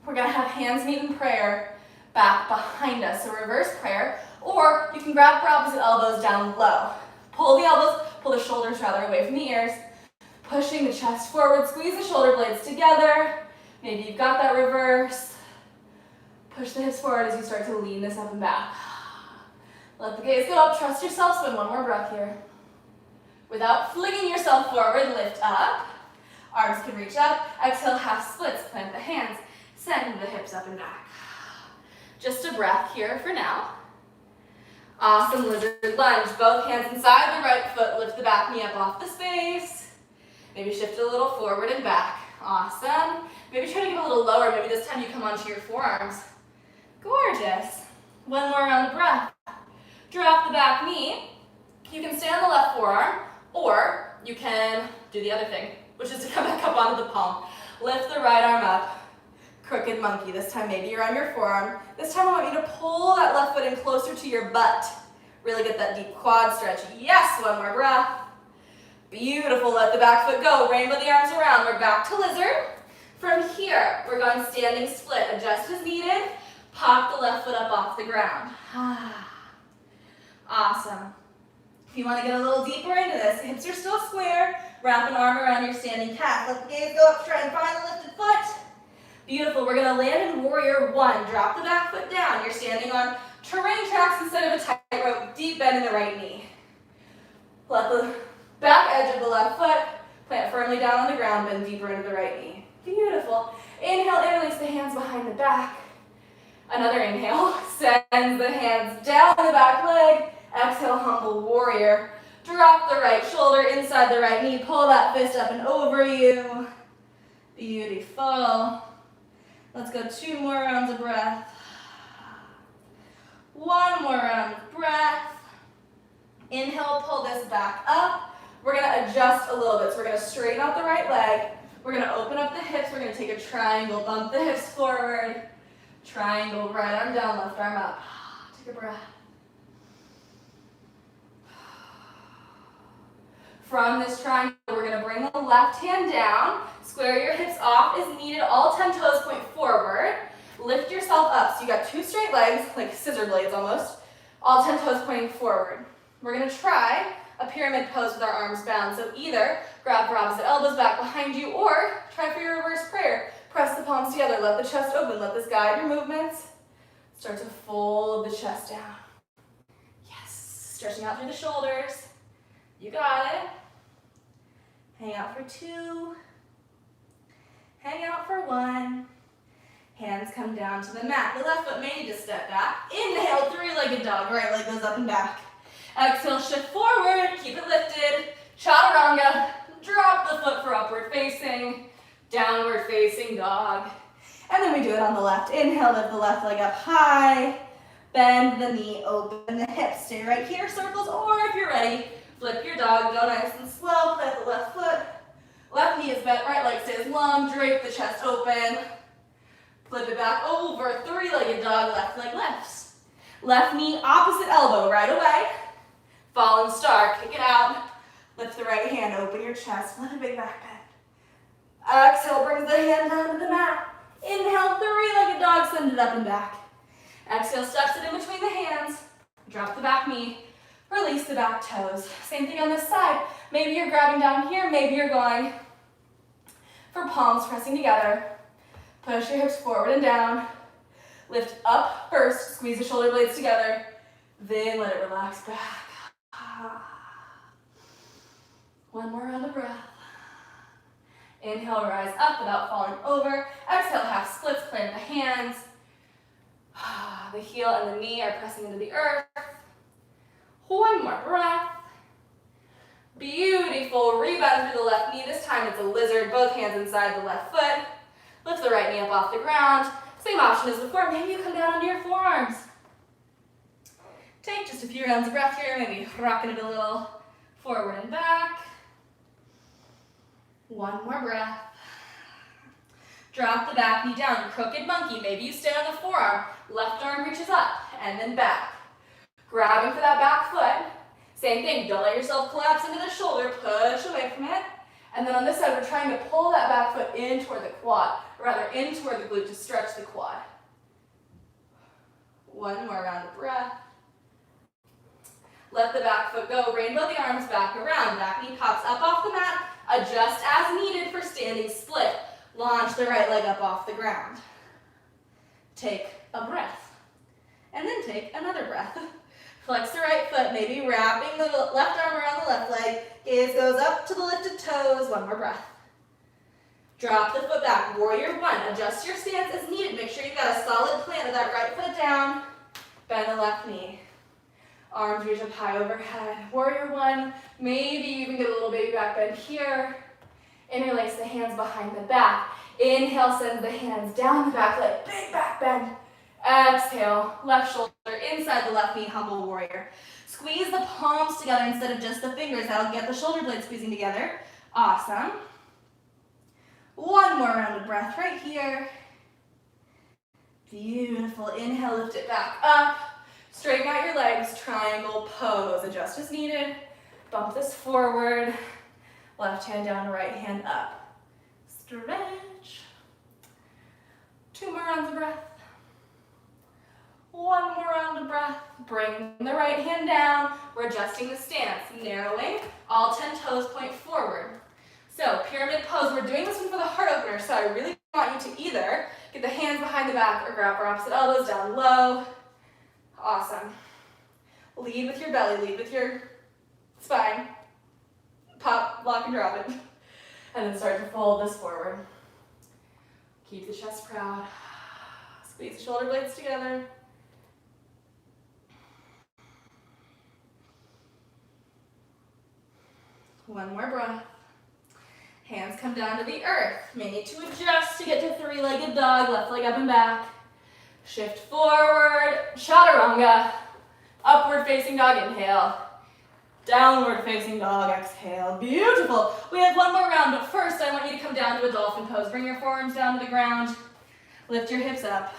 we're going to have hands meet in prayer back behind us. So reverse prayer, or you can grab for opposite elbows down low. Pull the shoulders rather away from the ears. Pushing the chest forward, squeeze the shoulder blades together. Maybe you've got that reverse. Push the hips forward as you start to lean this up and back. Let the gaze go up, trust yourself, spin 1 more breath here. Without flinging yourself forward, lift up. Arms can reach up. Exhale, half splits, plant the hands. Send the hips up and back. Just a breath here for now. Awesome, lizard lunge. Both hands inside the right foot, lift the back knee up off the space. Maybe shift it a little forward and back. Awesome. Maybe try to get a little lower. Maybe this time you come onto your forearms. Gorgeous. 1 more round of breath. Drop the back knee. You can stay on the left forearm, or you can do the other thing, which is to come back up onto the palm. Lift the right arm up. Crooked monkey. This time maybe you're on your forearm. This time I want you to pull that left foot in closer to your butt. Really get that deep quad stretch. Yes, 1 more breath. Beautiful, let the back foot go. Rainbow the arms around. We're back to lizard. From here, we're going standing split. Adjust as needed. Pop the left foot up off the ground. Awesome. If you want to get a little deeper into this, hips are still square. Wrap an arm around your standing calf. Let the gaze go up, try and find the lifted foot. Beautiful, we're going to land in warrior 1. Drop the back foot down. You're standing on terrain tracks instead of a tightrope. Deep bend in the right knee. Let the back edge of the left foot plant firmly down on the ground, bend deeper into the right knee. Beautiful. Inhale, interlace the hands behind the back. Another inhale, sends the hands down the back leg. Exhale, humble warrior. Drop the right shoulder inside the right knee. Pull that fist up and over you. Beautiful. Let's go 2 more rounds of breath. 1 more round of breath. Inhale, pull this back up. We're going to adjust a a little bit. So we're gonna straighten out the right leg. We're gonna open up the hips. We're gonna take a triangle, bump the hips forward. Triangle, right arm down, left arm up. Take a breath. From this triangle, we're gonna bring the left hand down. Square your hips off as needed. All 10 toes point forward. Lift yourself up. So you got 2 straight legs, like scissor blades almost. All 10 toes pointing forward. We're gonna try a pyramid pose with our arms bound. So either grab for opposite elbows back behind you, or try for your reverse prayer. Press the palms together, let the chest open, let this guide your movements. Start to fold the chest down. Yes, stretching out through the shoulders. You got it. Hang out for 2. Hang out for 1. Hands come down to the mat. The left foot may need to step back. Inhale, 3-legged dog. Right leg goes up and back. Exhale, shift forward. Keep it lifted. Chaturanga. Drop the foot for upward facing. Downward facing dog. And then we do it on the left. Inhale, lift the left leg up high. Bend the knee, open the hips. Stay right here, circles, or if you're ready, flip your dog. Go nice and slow. Plant the left foot. Left knee is bent, right leg stays long. Drape the chest open. Flip it back over. 3-legged dog, left leg lifts. Left knee, opposite elbow, right away. Fallen star, kick it out. Lift the right hand, open your chest. Let a big back bend. Exhale, brings the hand down to the mat. Inhale, 3-legged dog, send it up and back. Exhale, steps it in between the hands. Drop the back knee. Release the back toes. Same thing on this side. Maybe you're grabbing down here. Maybe you're going for palms pressing together. Push your hips forward and down. Lift up first. Squeeze the shoulder blades together. Then let it relax back. One more round of breath. Inhale, rise up without falling over. Exhale, half splits, plant the hands. The heel and the knee are pressing into the earth. One more breath. Beautiful. Rebound through the left knee. This time it's a lizard. Both hands inside the left foot. Lift the right knee up off the ground. Same option as before. Maybe you come down onto your forearms. Take just a few rounds of breath here. Maybe rocking it a little forward and back. One more breath. Drop the back knee down. Crooked monkey. Maybe you stay on the forearm. Left arm reaches up and then back. Grabbing for that back foot. Same thing. Don't let yourself collapse into the shoulder. Push away from it. And then on this side, we're trying to pull that back foot in toward the quad, or rather in toward the glute to stretch the quad. One more round of breath. Let the back foot go. Rainbow the arms back around. Back knee pops up off the mat. Adjust as needed for standing split. Launch the right leg up off the ground. Take a breath. And then take another breath. Flex the right foot, maybe wrapping the left arm around the left leg. Gaze goes up to the lifted toes. One more breath. Drop the foot back. Warrior 1. Adjust your stance as needed. Make sure you've got a solid plant of that right foot down. Bend the left knee. Arms reach up high overhead. Warrior 1. Maybe you even get a little baby back bend here. Interlace the hands behind the back. Inhale, send the hands down the back leg. Big back bend. Exhale, left shoulder inside the left knee, humble warrior. Squeeze the palms together instead of just the fingers. That'll get the shoulder blades squeezing together. Awesome. One more round of breath right here. Beautiful. Inhale, lift it back up. Straighten out your legs, triangle pose. Adjust as needed. Bump this forward. Left hand down, right hand up. Stretch. 2 more rounds of breath. 1 more round of breath. Bring the right hand down. We're adjusting the stance. Narrowing. All 10 toes point forward. So, pyramid pose. We're doing this one for the heart opener, so I really want you to either get the hands behind the back or grab our opposite elbows down low. Awesome. Lead with your belly. Lead with your spine. Pop, lock, and drop it. And then start to fold this forward. Keep the chest proud. Squeeze the shoulder blades together. One more breath. Hands come down to the earth. May need to adjust to get to 3-legged dog. Left leg up and back. Shift forward. Chaturanga. Upward facing dog. Inhale. Downward facing dog, exhale, beautiful. We have one more round, but first I want you to come down to a dolphin pose. Bring your forearms down to the ground, lift your hips up.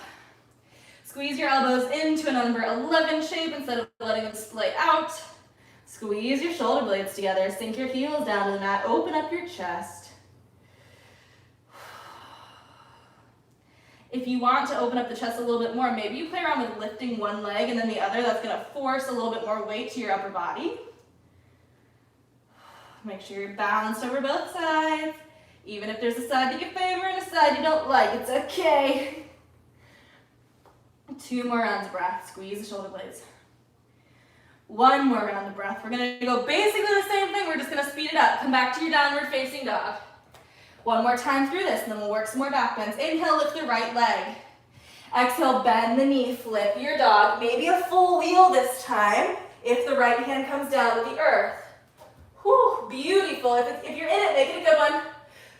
Squeeze your elbows into a number 11 shape instead of letting them splay out. Squeeze your shoulder blades together, sink your heels down to the mat, open up your chest. If you want to open up the chest a little bit more, maybe you play around with lifting one leg and then the other. That's going to force a little bit more weight to your upper body. Make sure you're balanced over both sides. Even if there's a side that you favor and a side you don't like, it's okay. 2 more rounds of breath. Squeeze the shoulder blades. 1 more round of breath. We're going to go basically the same thing. We're just going to speed it up. Come back to your downward facing dog. 1 more time through this, and then we'll work some more back bends. Inhale, lift the right leg. Exhale, bend the knee, flip your dog. Maybe a full wheel this time if the right hand comes down to the earth. Whew, beautiful. If you're in it, make it a good one.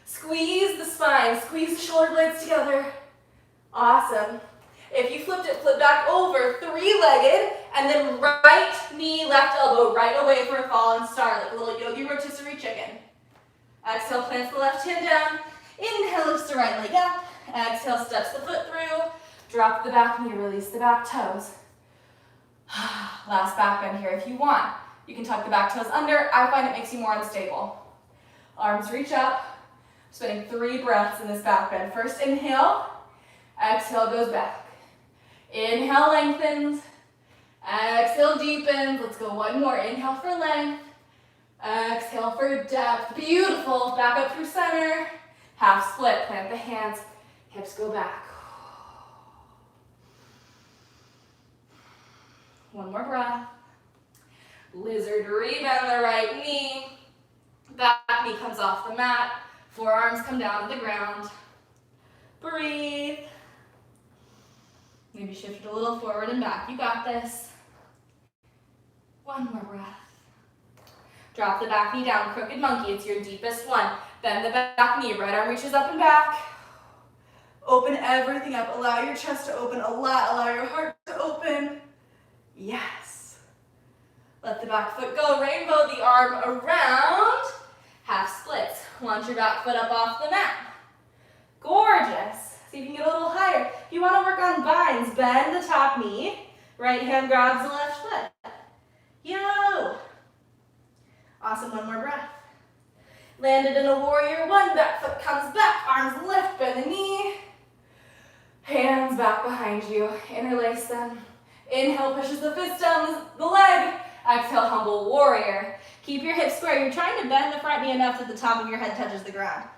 Squeeze the spine, squeeze the shoulder blades together. Awesome. If you flipped it, flip back over, 3-legged, and then right knee, left elbow, right away for a fallen star, like a little yogi rotisserie chicken. Exhale, plants the left hand down. Inhale, lifts the right leg up. Exhale, steps the foot through. Drop the back knee, release the back toes. Last back bend here if you want. You can tuck the back toes under. I find it makes you more unstable. Arms reach up. Spending 3 breaths in this back bend. First inhale. Exhale goes back. Inhale lengthens. Exhale deepens. Let's go 1 more. Inhale for length. Exhale for depth. Beautiful. Back up through center. Half split. Plant the hands. Hips go back. 1 more breath. Lizard rebend the right knee. Back knee comes off the mat. Forearms come down to the ground. Breathe. Maybe shift it a little forward and back. You got this. 1 more breath. Drop the back knee down. Crooked monkey. It's your deepest one. Bend the back knee. Right arm reaches up and back. Open everything up. Allow your chest to open a lot. Allow your heart to open. Yes. Let the back foot go. Rainbow the arm around. Half splits. Launch your back foot up off the mat. Gorgeous. See if you can get a little higher. If you want to work on binds, bend the top knee. Right hand grabs the left foot. Yo. Awesome. 1 more breath. Landed in a warrior 1. Back foot comes back. Arms lift. Bend the knee. Hands back behind you. Interlace them. Inhale pushes the fist down the leg. Exhale, humble warrior. Keep your hips square. You're trying to bend the front knee enough that the top of your head touches the ground.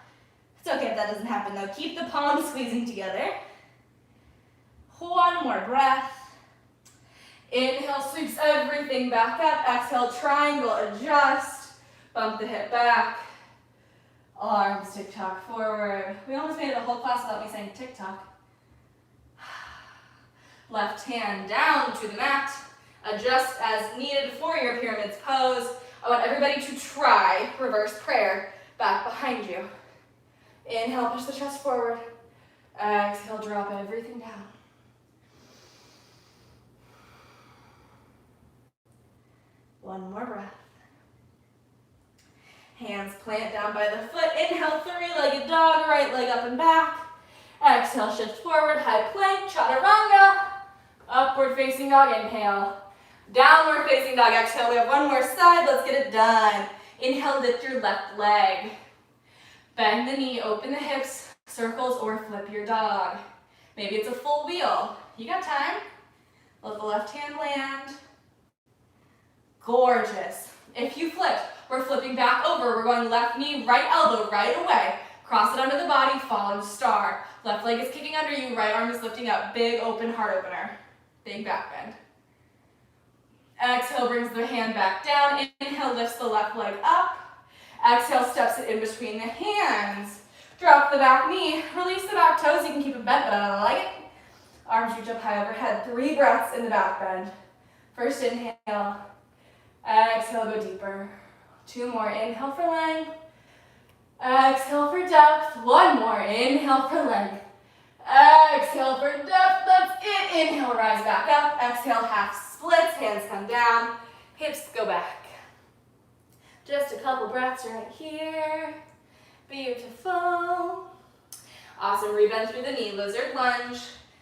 It's okay if that doesn't happen though. Keep the palms squeezing together. 1 more breath. Inhale, sweeps everything back up. Exhale, triangle, adjust. Bump the hip back. Arms tick-tock forward. We almost made it a whole class without me saying tick-tock. Left hand down to the mat. Adjust as needed for your pyramids pose. I want everybody to try reverse prayer back behind you. Inhale, push the chest forward. Exhale, drop everything down. 1 more breath. Hands plant down by the foot. Inhale, 3-legged dog, right leg up and back. Exhale, shift forward, high plank, chaturanga. Upward facing dog, inhale. Downward facing dog, exhale. We have 1 more side, let's get it done. Inhale, lift your left leg. Bend the knee, open the hips, circles or flip your dog. Maybe it's a full wheel. You got time? Let the left hand land. Gorgeous. If you flipped, we're flipping back over. We're going left knee, right elbow, right away. Cross it under the body, fallen star. Left leg is kicking under you, right arm is lifting up. Big open heart opener. Big back bend. Exhale, brings the hand back down. Inhale, lifts the left leg up. Exhale, steps it in between the hands. Drop the back knee. Release the back toes. You can keep it bent, but I don't like it. Arms reach up high overhead. 3 breaths in the back bend. First inhale. Exhale, go deeper. 2 more. Inhale for length. Exhale for depth. 1 more. Inhale for length. Exhale for depth. That's it. Inhale, rise back up. Exhale, half splits. Hands come down. Hips go back. Just a couple breaths right here. Beautiful. Awesome, rebend through the knee, lizard lunge.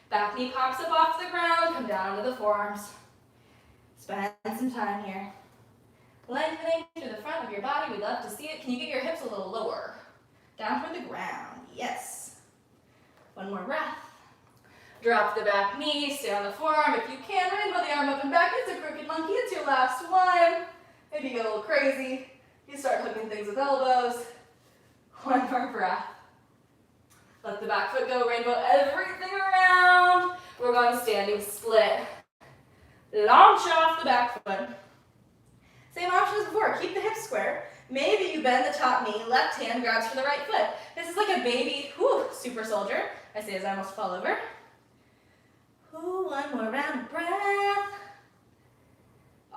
Back knee pops up off the ground, come down to the forearms. Spend some time here. Lengthening through the front of your body, we'd love to see it. Can you get your hips a little lower? Down toward the ground, yes. One more breath. Drop the back knee, stay on the forearm. If you can, rainbow the arm up and back. It's a crooked monkey, it's your last one. Maybe you get a little crazy. You start hooking things with elbows. One more breath. Let the back foot go, rainbow everything around. We're going standing split. Launch off the back foot. Same option as before, keep the hips square. Maybe you bend the top knee, left hand grabs for the right foot. This is like a baby, super soldier. I say as I almost fall over. One more round of breath.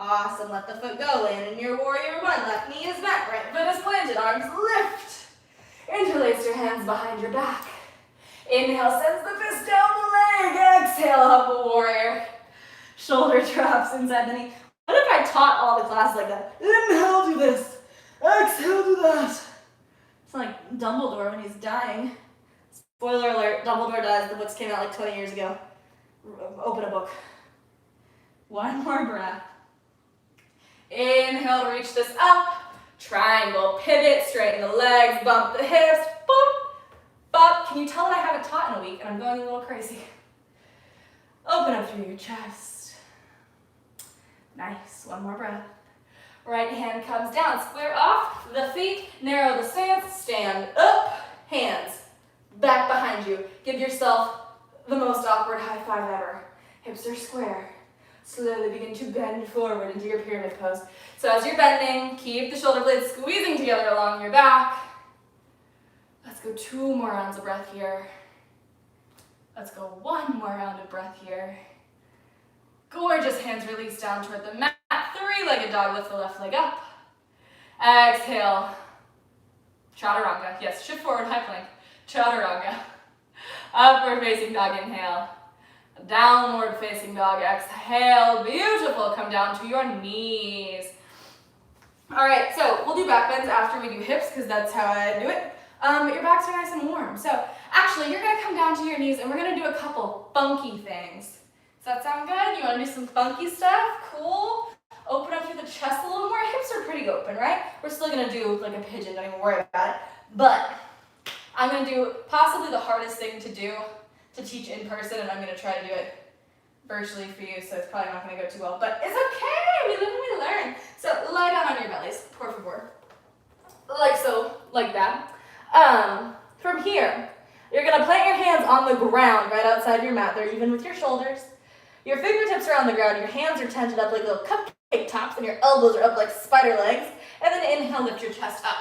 Awesome, let the foot go. Land in your warrior one. Left knee is bent, right foot is planted, arms lift. Interlace your hands behind your back. Inhale, sends the fist down the leg. Exhale, humble warrior. Shoulder drops inside the knee. What if I taught all the classes like that? Inhale, do this. Exhale, do that. It's like Dumbledore when he's dying. Spoiler alert, Dumbledore dies. The books came out like 20 years ago. Open a book. One more breath. Inhale, reach this up. Triangle, pivot, straighten the legs, bump the hips. Boop, bump. Can you tell that I haven't taught in a week and I'm going a little crazy? Open up through your chest. Nice, one more breath. Right hand comes down, square off the feet, narrow the stance, stand up, hands back behind you. Give yourself the most awkward high five ever. Hips are square. Slowly begin to bend forward into your pyramid pose. So as you're bending, keep the shoulder blades squeezing together along your back. Let's go 2 more rounds of breath here. Let's go 1 more round of breath here. Gorgeous, hands release down toward the mat. 3-legged dog, lift the left leg up. Exhale. Chaturanga, yes, shift forward, high plank. Chaturanga. Upward facing dog, inhale. Downward facing dog, exhale. Beautiful, come down to your knees. All right, so we'll do back bends after we do hips because that's how I do it. But your backs are nice and warm. So actually, you're gonna come down to your knees and we're gonna do a couple funky things. Does that sound good? You wanna do some funky stuff? Cool. Open up through the chest a little more. Hips are pretty open, right? We're still gonna do like a pigeon, don't even worry about it. But I'm gonna do possibly the hardest thing to do to teach in person, and I'm gonna try to do it virtually for you, so it's probably not gonna go too well, but it's okay, we live and we learn. So lie down on your bellies, por favor. Like so, like that. From here, you're gonna plant your hands on the ground right outside your mat. They're even with your shoulders. Your fingertips are on the ground, your hands are tented up like little cupcake tops, and your elbows are up like spider legs. And then inhale, lift your chest up.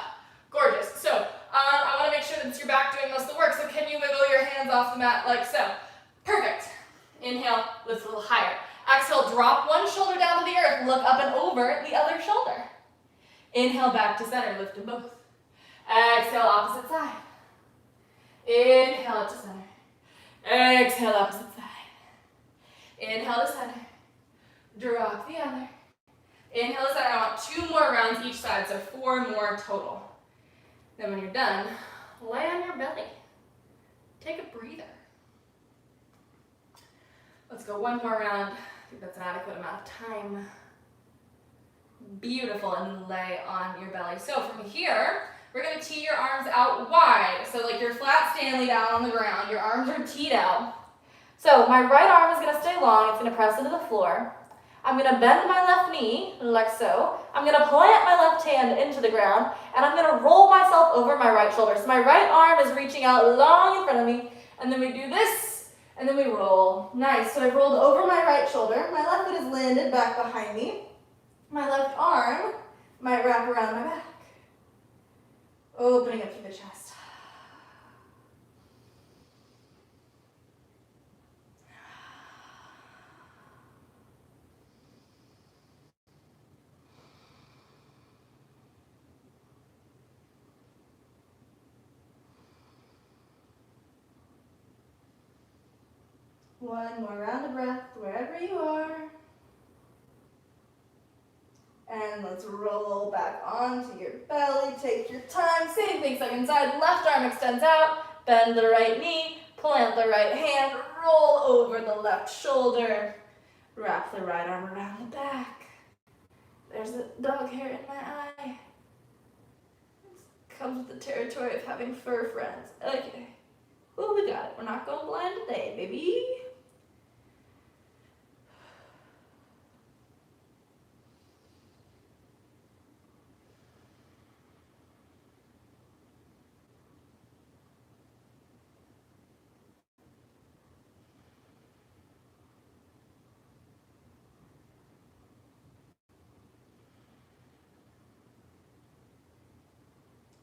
Gorgeous. So I wanna make sure that it's your back doing most of the work, so can you wiggle your hands off the mat like so? Perfect. Inhale, lift a little higher. Exhale, drop one shoulder down to the earth, look up and over the other shoulder. Inhale, back to center, lift them both. Exhale, opposite side. Inhale, up to center. Exhale, opposite side. Inhale to center. Drop the other. Inhale to center. I want 2 more rounds each side, so 4 more total. Then when you're done, lay on your belly. Take a breather. Let's go 1 more round. I think that's an adequate amount of time. Beautiful, and then lay on your belly. So from here, we're gonna tee your arms out wide. So like you're flat Stanley down on the ground, your arms are teed out. So my right arm is gonna stay long, it's gonna press into the floor. I'm gonna bend my left knee, like so. I'm gonna plant my left hand into the ground, and I'm gonna roll myself over my right shoulder. So my right arm is reaching out long in front of me, and then we do this, and then we roll. Nice, so I've rolled over my right shoulder. My left foot is landed back behind me. My left arm might wrap around my back. Opening up through the chest. One more round of breath wherever you are. And let's roll back onto your belly. Take your time. Same thing, second side. Left arm extends out. Bend the right knee. Plant the right hand. Roll over the left shoulder. Wrap the right arm around the back. There's a dog hair in my eye. Comes with the territory of having fur friends. Okay. Well, we got it. We're not going blind today, baby.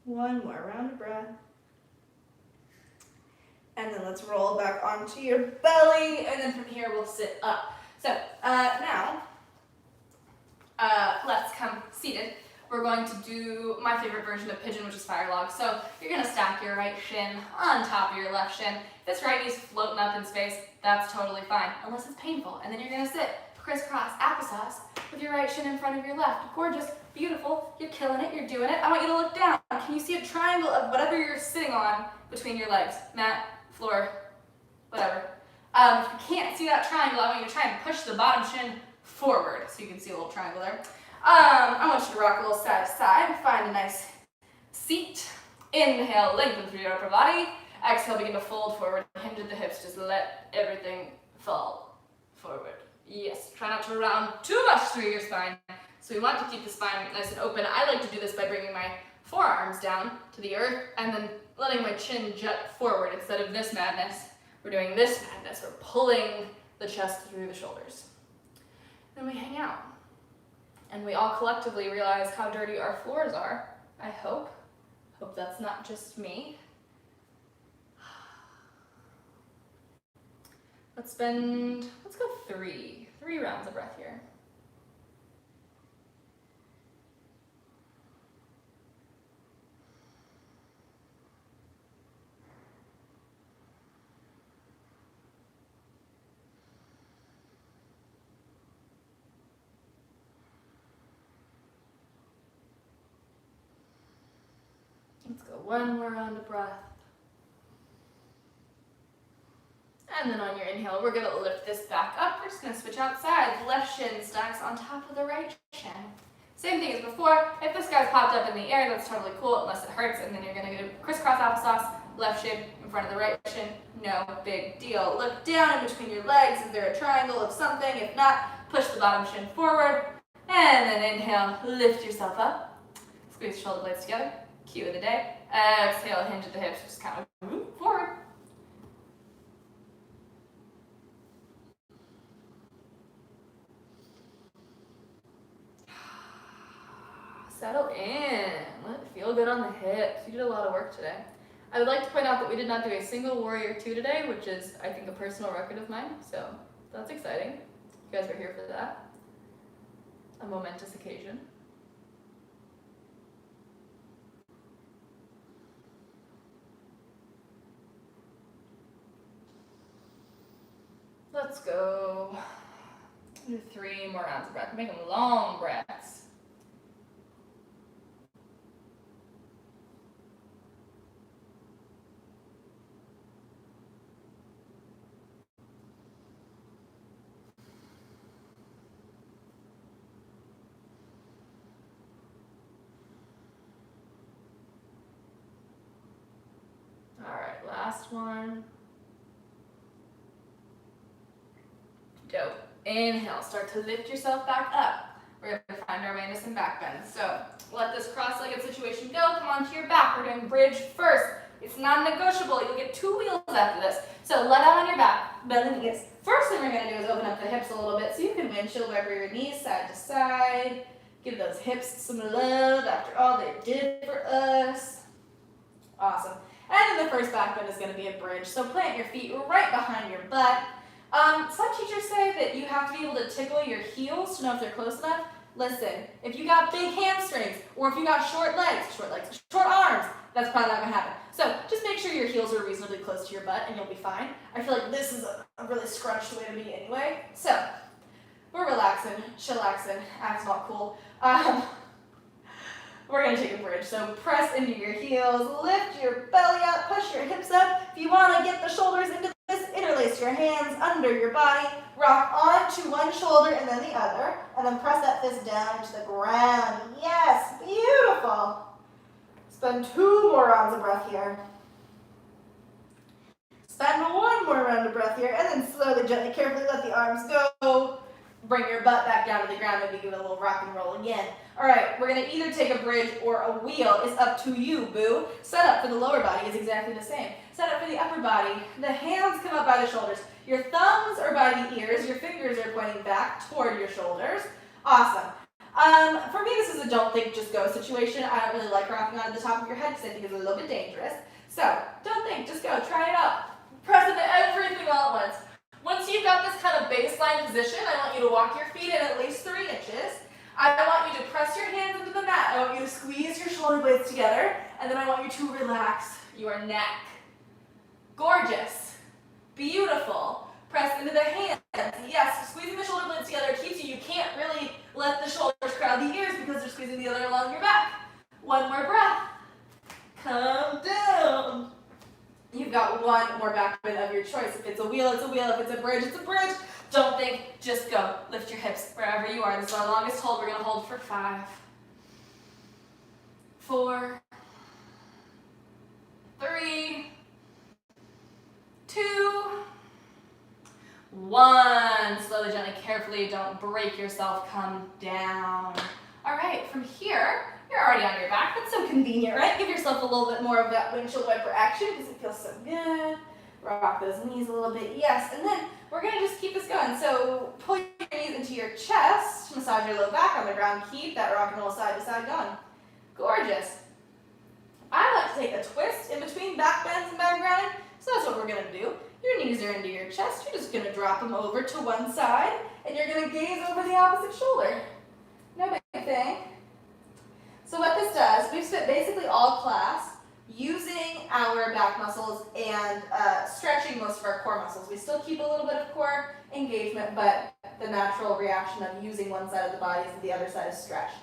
One more round of breath. And then let's roll back onto your belly, and then from here we'll sit up. So now, let's come seated. We're going to do my favorite version of pigeon, which is fire log. So you're gonna stack your right shin on top of your left shin. If this right knee's floating up in space, that's totally fine, unless it's painful. And then you're gonna sit crisscross applesauce with your right shin in front of your left. Gorgeous, beautiful, you're killing it, you're doing it. I want you to look down. Can you see a triangle of whatever you're sitting on between your legs? Mat, floor, whatever. If you can't see that triangle, I want you to try and push the bottom shin forward so you can see a little triangle there. I want you to rock a little side to side. Find a nice seat. Inhale, lengthen through your upper body. Exhale, begin to fold forward. Hinge at the hips. Just let everything fall forward. Yes, try not to round too much through your spine. So we want to keep the spine nice and open. I like to do this by bringing my forearms down to the earth and then letting my chin jut forward. Instead of this madness, we're doing this madness. We're pulling the chest through the shoulders. Then we hang out. And we all collectively realize how dirty our floors are. I hope. Hope that's not just me. Let's go three rounds of breath here. Let's go one more round of breath. And then on your inhale, we're gonna lift this back up. We're just gonna switch out sides. Left shin stacks on top of the right shin. Same thing as before. If this guy's popped up in the air, that's totally cool unless it hurts. And then you're gonna go crisscross applesauce, left shin in front of the right shin. No big deal. Look down in between your legs. Is there a triangle of something? If not, push the bottom shin forward. And then inhale, lift yourself up. Squeeze shoulder blades together. Cue of the day. Exhale, hinge at the hips. Just kind of move forward. Settle in. Let it feel good on the hips. You did a lot of work today. I would like to point out that we did not do a single warrior 2 today, which is, I think, a personal record of mine. So that's exciting. You guys were here for that. A momentous occasion. Let's go. Do 3 more rounds of breath. Make them long breaths. All right, last one. Dope. Inhale, start to lift yourself back up. We're gonna find our manus and back bend. So let this cross-legged situation go. Come onto your back. We're doing bridge first. It's non-negotiable. You'll get 2 wheels after this. So let out on your back, bend the knees. First thing we're gonna do is open up the hips a little bit so you can windshield wiper your knees side to side. Give those hips some love after all they did for us. Awesome. And then the first back bend is gonna be a bridge. So plant your feet right behind your butt. Some teachers say that you have to be able to tickle your heels to know if they're close enough. Listen, if you got big hamstrings, or if you got short arms, that's probably not gonna happen. So just make sure your heels are reasonably close to your butt and you'll be fine. I feel like this is a really scrunched way to be anyway. So we're relaxing, chillaxing, acting all cool. We're gonna take a bridge. So press into your heels, lift your belly up, push your hips up. If you wanna get the shoulders into this, interlace your hands under your body, rock onto one shoulder and then the other, and then press that fist down into the ground. Yes, beautiful. Spend 2 more rounds of breath here. Spend 1 more round of breath here, and then slowly, gently, carefully let the arms go. Bring your butt back down to the ground, maybe give it a little rock and roll again. All right, we're gonna either take a bridge or a wheel. It's up to you, boo. Setup for the lower body is exactly the same. Setup for the upper body, the hands come up by the shoulders. Your thumbs are by the ears, your fingers are pointing back toward your shoulders. Awesome. For me, this is a don't think, just go situation. I don't really like rocking on the top of your head because I think it's a little bit dangerous. So, don't think, just go, try it out. Press into everything all at once. Once you've got this kind of baseline position, I want you to walk your feet in at least 3 inches. I want you to press your hands into the mat. I want you to squeeze your shoulder blades together, and then I want you to relax your neck. Gorgeous. Beautiful. Press into the hands. Yes, squeezing the shoulder blades together keeps you. You can't really let the shoulders crowd the ears because they're squeezing the other along your back. 1 more breath. Come down. You've got 1 more back bend of your choice. If it's a wheel, it's a wheel. If it's a bridge, it's a bridge. Don't think, just go. Lift your hips wherever you are. This is our longest hold. We're going to hold for 5, 4, 3, 2, 1. Slowly, gently, carefully. Don't break yourself. Come down. All right, from here, you're already on your back. That's so convenient, right? Give yourself a little bit more of that windshield wiper action because it feels so good. Rock those knees a little bit. Yes, and then we're going to just keep this going. So pull your knees into your chest. Massage your low back on the ground. Keep that rock and roll side to side going. Gorgeous. I like to take a twist in between back bends and back grounding. So that's what we're going to do. Your knees are into your chest. You're just going to drop them over to one side. And you're going to gaze over the opposite shoulder. No big thing. So what this does, we've spent basically all class using our back muscles and stretching most of our core muscles. We still keep a little bit of core engagement, but the natural reaction of using one side of the body is that the other side is stretched.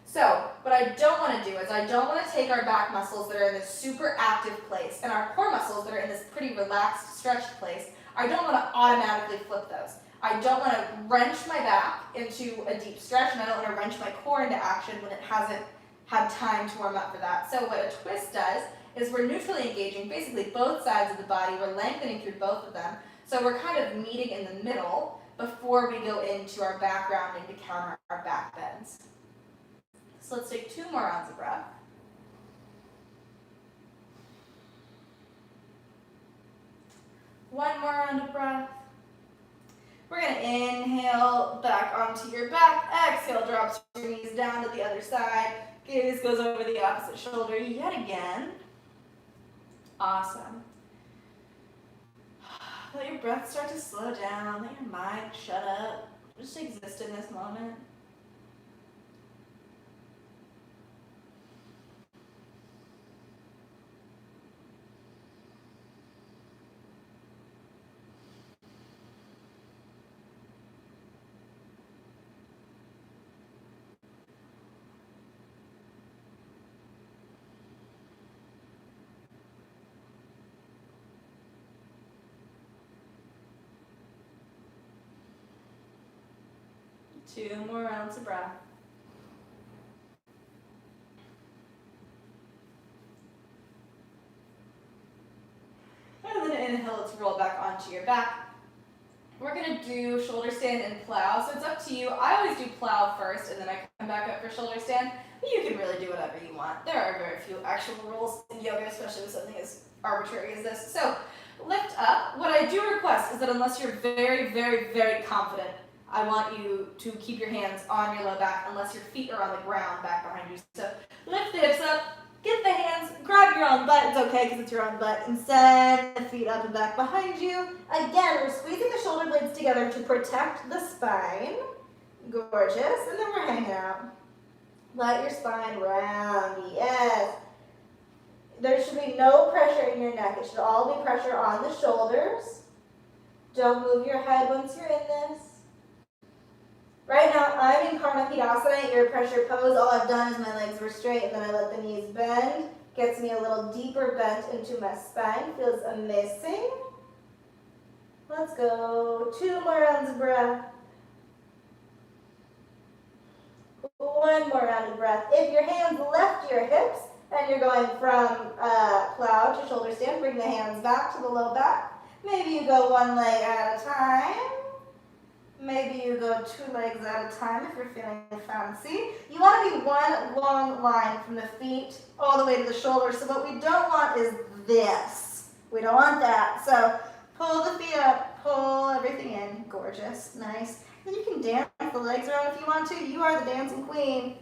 So what I don't want to do is I don't want to take our back muscles that are in this super active place and our core muscles that are in this pretty relaxed, stretched place. I don't want to automatically flip those. I don't want to wrench my back into a deep stretch, and I don't want to wrench my core into action when it hasn't had time to warm up for that. So what a twist does is we're neutrally engaging basically both sides of the body. We're lengthening through both of them. So we're kind of meeting in the middle before we go into our back rounding to counter our back bends. So let's take 2 more rounds of breath. One more round of breath. We're going to inhale back onto your back. Exhale, drops your knees down to the other side. Gaze goes over the opposite shoulder yet again. Awesome. Let your breath start to slow down. Let your mind shut up. Just exist in this moment. Two more rounds of breath. And then inhale, let's roll back onto your back. We're going to do shoulder stand and plow, so it's up to you. I always do plow first, and then I come back up for shoulder stand. But you can really do whatever you want. There are very few actual rules in yoga, especially with something as arbitrary as this. So lift up. What I do request is that unless you're very, very, very confident, I want you to keep your hands on your low back unless your feet are on the ground back behind you. So lift the hips up, get the hands, grab your own butt. It's okay because it's your own butt. And send the feet up and back behind you. Again, we're squeezing the shoulder blades together to protect the spine. Gorgeous. And then we're hanging out. Let your spine round. Yes. There should be no pressure in your neck. It should all be pressure on the shoulders. Don't move your head once you're in this. I'm in Karina ear pressure pose. All I've done is my legs were straight and then I let the knees bend. Gets me a little deeper bent into my spine. Feels amazing. Let's go. 2 more rounds of breath. 1 more round of breath. If your hands left your hips and you're going from plow to shoulder stand, bring the hands back to the low back. Maybe you go 1 leg at a time. Maybe you go 2 legs at a time if you're feeling fancy. You want to be one long line from the feet all the way to the shoulders. So what we don't want is this. We don't want that. So pull the feet up, pull everything in. Gorgeous, nice. Then you can dance the legs around if you want to. You are the dancing queen.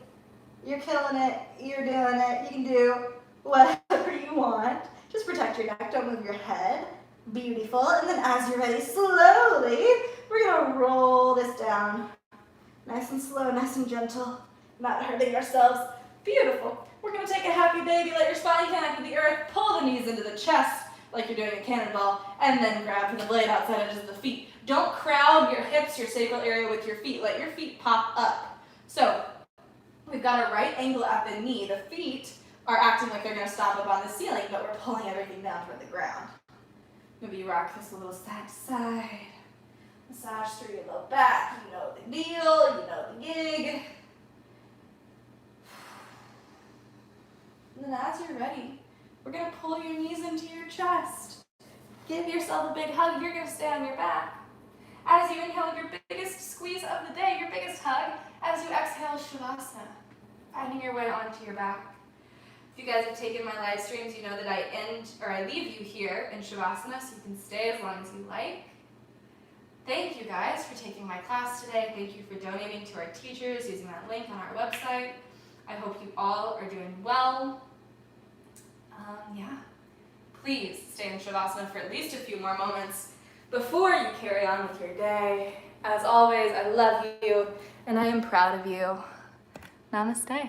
You're killing it. You're doing it. You can do whatever you want. Just protect your neck. Don't move your head. Beautiful. And then as you're ready, slowly, we're going to roll this down. Nice and slow, nice and gentle. Not hurting ourselves. Beautiful. We're going to take a happy baby. Let your spine connect with the earth. Pull the knees into the chest like you're doing a cannonball. And then grab for the blade outside edges of the feet. Don't crowd your hips, your sacral area with your feet. Let your feet pop up. So we've got a right angle at the knee. The feet are acting like they're going to stop up on the ceiling, but we're pulling everything down toward the ground. Maybe you rock this a little side to side. Massage through your low back. You know the deal. You know the gig. And then as you're ready, we're going to pull your knees into your chest. Give yourself a big hug. You're going to stay on your back. As you inhale your biggest squeeze of the day, your biggest hug, as you exhale, Shavasana, finding your way onto your back. If you guys have taken my live streams, you know that I leave you here in Shavasana, so you can stay as long as you like. Thank you guys for taking my class today. Thank you for donating to our teachers using that link on our website. I hope you all are doing well. Please stay in Shavasana for at least a few more moments before you carry on with your day. As always, I love you and I am proud of you. Namaste.